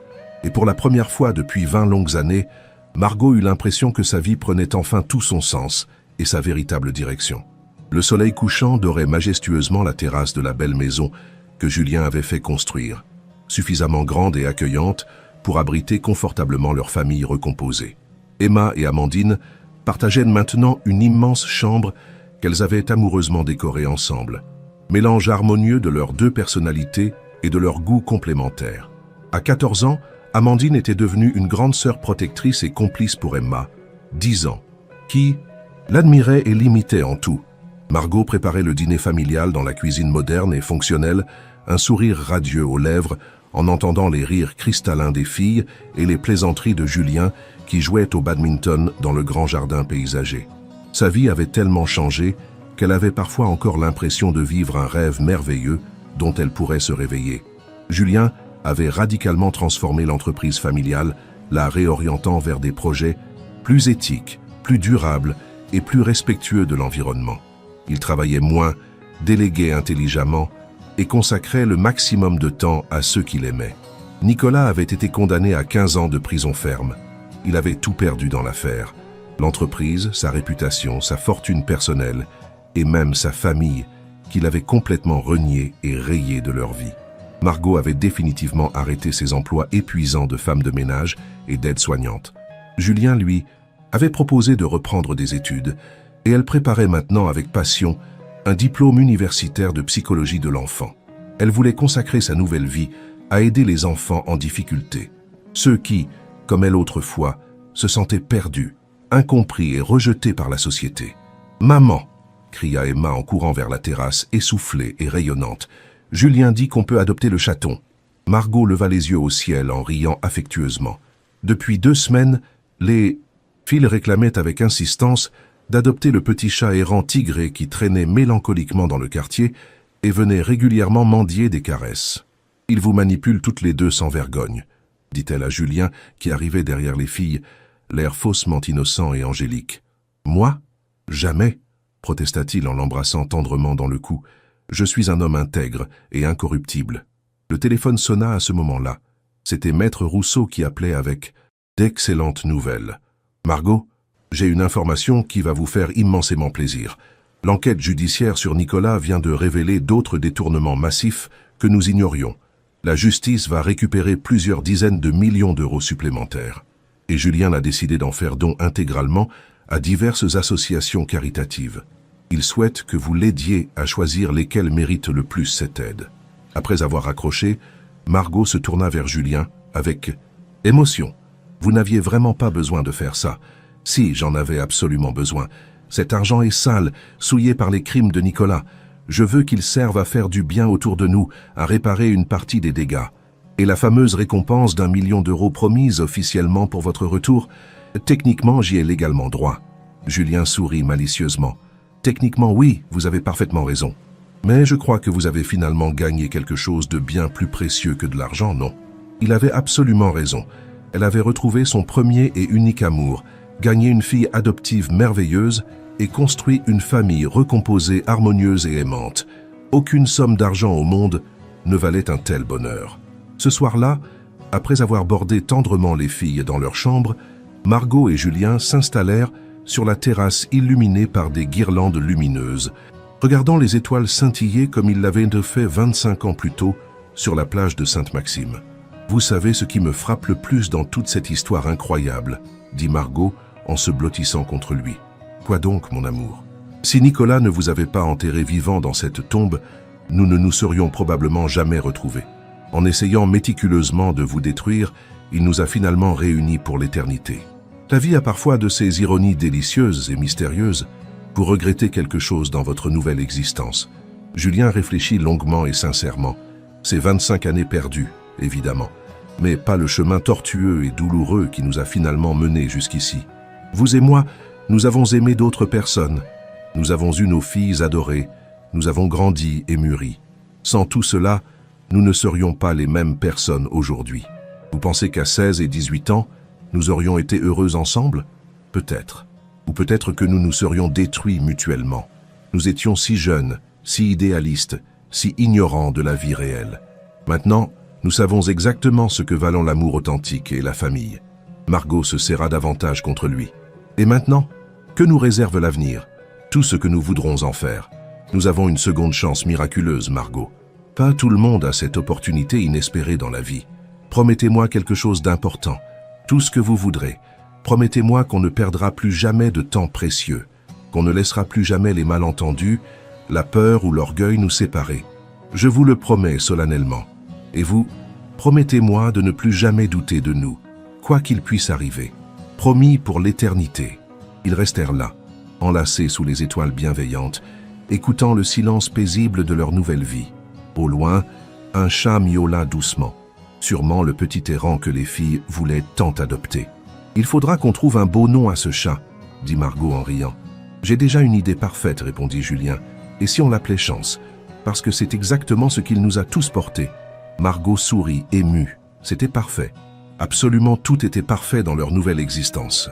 Et pour la première fois depuis 20 longues années, Margot eut l'impression que sa vie prenait enfin tout son sens et sa véritable direction. Le soleil couchant dorait majestueusement la terrasse de la belle maison que Julien avait fait construire, suffisamment grande et accueillante pour abriter confortablement leur famille recomposée. Emma et Amandine partageaient maintenant une immense chambre qu'elles avaient amoureusement décorée ensemble, mélange harmonieux de leurs deux personnalités et de leurs goûts complémentaires. À 14 ans, Amandine était devenue une grande sœur protectrice et complice pour Emma, 10 ans, qui l'admirait et l'imitait en tout. Margot préparait le dîner familial dans la cuisine moderne et fonctionnelle, un sourire radieux aux lèvres en entendant les rires cristallins des filles et les plaisanteries de Julien qui jouait au badminton dans le grand jardin paysager. Sa vie avait tellement changé qu'elle avait parfois encore l'impression de vivre un rêve merveilleux dont elle pourrait se réveiller. Julien avait radicalement transformé l'entreprise familiale, la réorientant vers des projets plus éthiques, plus durables et plus respectueux de l'environnement. Il travaillait moins, déléguait intelligemment et consacrait le maximum de temps à ceux qu'il aimait. Nicolas avait été condamné à 15 ans de prison ferme. Il avait tout perdu dans l'affaire. L'entreprise, sa réputation, sa fortune personnelle et même sa famille qu'il avait complètement renié et rayé de leur vie. Margot avait définitivement arrêté ses emplois épuisants de femme de ménage et d'aide-soignante. Julien, lui, avait proposé de reprendre des études et elle préparait maintenant avec passion un diplôme universitaire de psychologie de l'enfant. Elle voulait consacrer sa nouvelle vie à aider les enfants en difficulté, ceux qui, comme elle autrefois, se sentaient perdus, incompris et rejetés par la société. « Maman !» cria Emma en courant vers la terrasse, essoufflée et rayonnante. « Julien dit qu'on peut adopter le chaton. » Margot leva les yeux au ciel en riant affectueusement. Depuis 2 semaines, les filles réclamaient avec insistance d'adopter le petit chat errant tigré qui traînait mélancoliquement dans le quartier et venait régulièrement mendier des caresses. « Ils vous manipulent toutes les deux sans vergogne », dit-elle à Julien qui arrivait derrière les filles, l'air faussement innocent et angélique. « Moi ? Jamais !» protesta-t-il en l'embrassant tendrement dans le cou. « Je suis un homme intègre et incorruptible. » Le téléphone sonna à ce moment-là. C'était Maître Rousseau qui appelait avec d'excellentes nouvelles. « Margot, j'ai une information qui va vous faire immensément plaisir. L'enquête judiciaire sur Nicolas vient de révéler d'autres détournements massifs que nous ignorions. La justice va récupérer plusieurs dizaines de millions d'euros supplémentaires. Et Julien a décidé d'en faire don intégralement à diverses associations caritatives. Il souhaite que vous l'aidiez à choisir lesquelles méritent le plus cette aide. » Après avoir raccroché, Margot se tourna vers Julien avec émotion. « Vous n'aviez vraiment pas besoin de faire ça. Si, j'en avais absolument besoin. Cet argent est sale, souillé par les crimes de Nicolas. Je veux qu'il serve à faire du bien autour de nous, à réparer une partie des dégâts. Et la fameuse récompense d'1 million d'euros promise officiellement pour votre retour, techniquement, j'y ai légalement droit. » Julien sourit malicieusement. « Techniquement, oui, vous avez parfaitement raison. Mais je crois que vous avez finalement gagné quelque chose de bien plus précieux que de l'argent, non ?» Il avait absolument raison. Elle avait retrouvé son premier et unique amour, gagné une fille adoptive merveilleuse et construit une famille recomposée, harmonieuse et aimante. Aucune somme d'argent au monde ne valait un tel bonheur. Ce soir-là, après avoir bordé tendrement les filles dans leur chambre, Margot et Julien s'installèrent sur la terrasse illuminée par des guirlandes lumineuses, regardant les étoiles scintiller comme ils l'avaient fait 25 ans plus tôt sur la plage de Sainte-Maxime. « Vous savez ce qui me frappe le plus dans toute cette histoire incroyable » dit Margot en se blottissant contre lui. « Quoi donc, mon amour ? Si Nicolas ne vous avait pas enterré vivant dans cette tombe, nous ne nous serions probablement jamais retrouvés. En essayant méticuleusement de vous détruire, il nous a finalement réunis pour l'éternité. La vie a parfois de ces ironies délicieuses et mystérieuses. Vous regrettez quelque chose dans votre nouvelle existence. Julien réfléchit longuement et sincèrement. Ces 25 années perdues, évidemment, mais pas le chemin tortueux et douloureux qui nous a finalement menés jusqu'ici. Vous et moi, nous avons aimé d'autres personnes. Nous avons eu nos filles adorées. Nous avons grandi et mûri. Sans tout cela, nous ne serions pas les mêmes personnes aujourd'hui. Vous pensez qu'à 16 et 18 ans, nous aurions été heureux ensemble? Peut-être. Ou peut-être que nous nous serions détruits mutuellement. Nous étions si jeunes, si idéalistes, si ignorants de la vie réelle. Maintenant, nous savons exactement ce que valent l'amour authentique et la famille. Margot se serra davantage contre lui. Et maintenant, que nous réserve l'avenir? Tout ce que nous voudrons en faire. Nous avons une seconde chance miraculeuse, Margot. Pas tout le monde a cette opportunité inespérée dans la vie. Promettez-moi quelque chose d'important. Tout ce que vous voudrez. Promettez-moi qu'on ne perdra plus jamais de temps précieux, qu'on ne laissera plus jamais les malentendus, la peur ou l'orgueil nous séparer. Je vous le promets solennellement. Et vous, promettez-moi de ne plus jamais douter de nous, quoi qu'il puisse arriver. Promis pour l'éternité. Ils restèrent là, enlacés sous les étoiles bienveillantes, écoutant le silence paisible de leur nouvelle vie. Au loin, un chat miaula doucement, sûrement le petit errant que les filles voulaient tant adopter. « Il faudra qu'on trouve un beau nom à ce chat », dit Margot en riant. « J'ai déjà une idée parfaite, répondit Julien. « Et si on l'appelait Chance? Parce que c'est exactement ce qu'il nous a tous portés. » Margot sourit, émue. C'était parfait. Absolument tout était parfait dans leur nouvelle existence.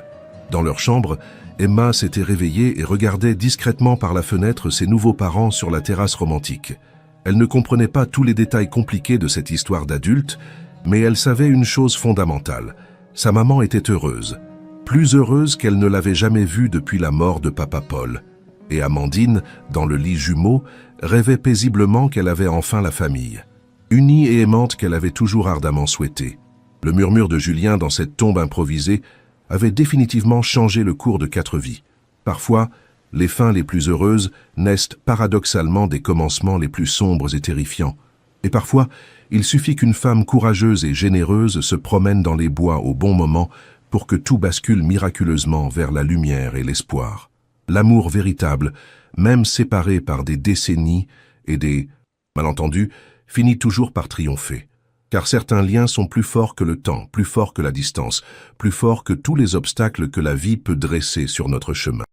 Dans leur chambre, Emma s'était réveillée et regardait discrètement par la fenêtre ses nouveaux parents sur la terrasse romantique. Elle ne comprenait pas tous les détails compliqués de cette histoire d'adulte, mais elle savait une chose fondamentale. Sa maman était heureuse, plus heureuse qu'elle ne l'avait jamais vue depuis la mort de papa Paul. Et Amandine, dans le lit jumeau, rêvait paisiblement qu'elle avait enfin la famille, unie et aimante qu'elle avait toujours ardemment souhaité. Le murmure de Julien dans cette tombe improvisée avait définitivement changé le cours de 4 vies. Parfois, les fins les plus heureuses naissent paradoxalement des commencements les plus sombres et terrifiants. Et parfois, il suffit qu'une femme courageuse et généreuse se promène dans les bois au bon moment pour que tout bascule miraculeusement vers la lumière et l'espoir. L'amour véritable, même séparé par des décennies et des malentendus, finit toujours par triompher. Car certains liens sont plus forts que le temps, plus forts que la distance, plus forts que tous les obstacles que la vie peut dresser sur notre chemin.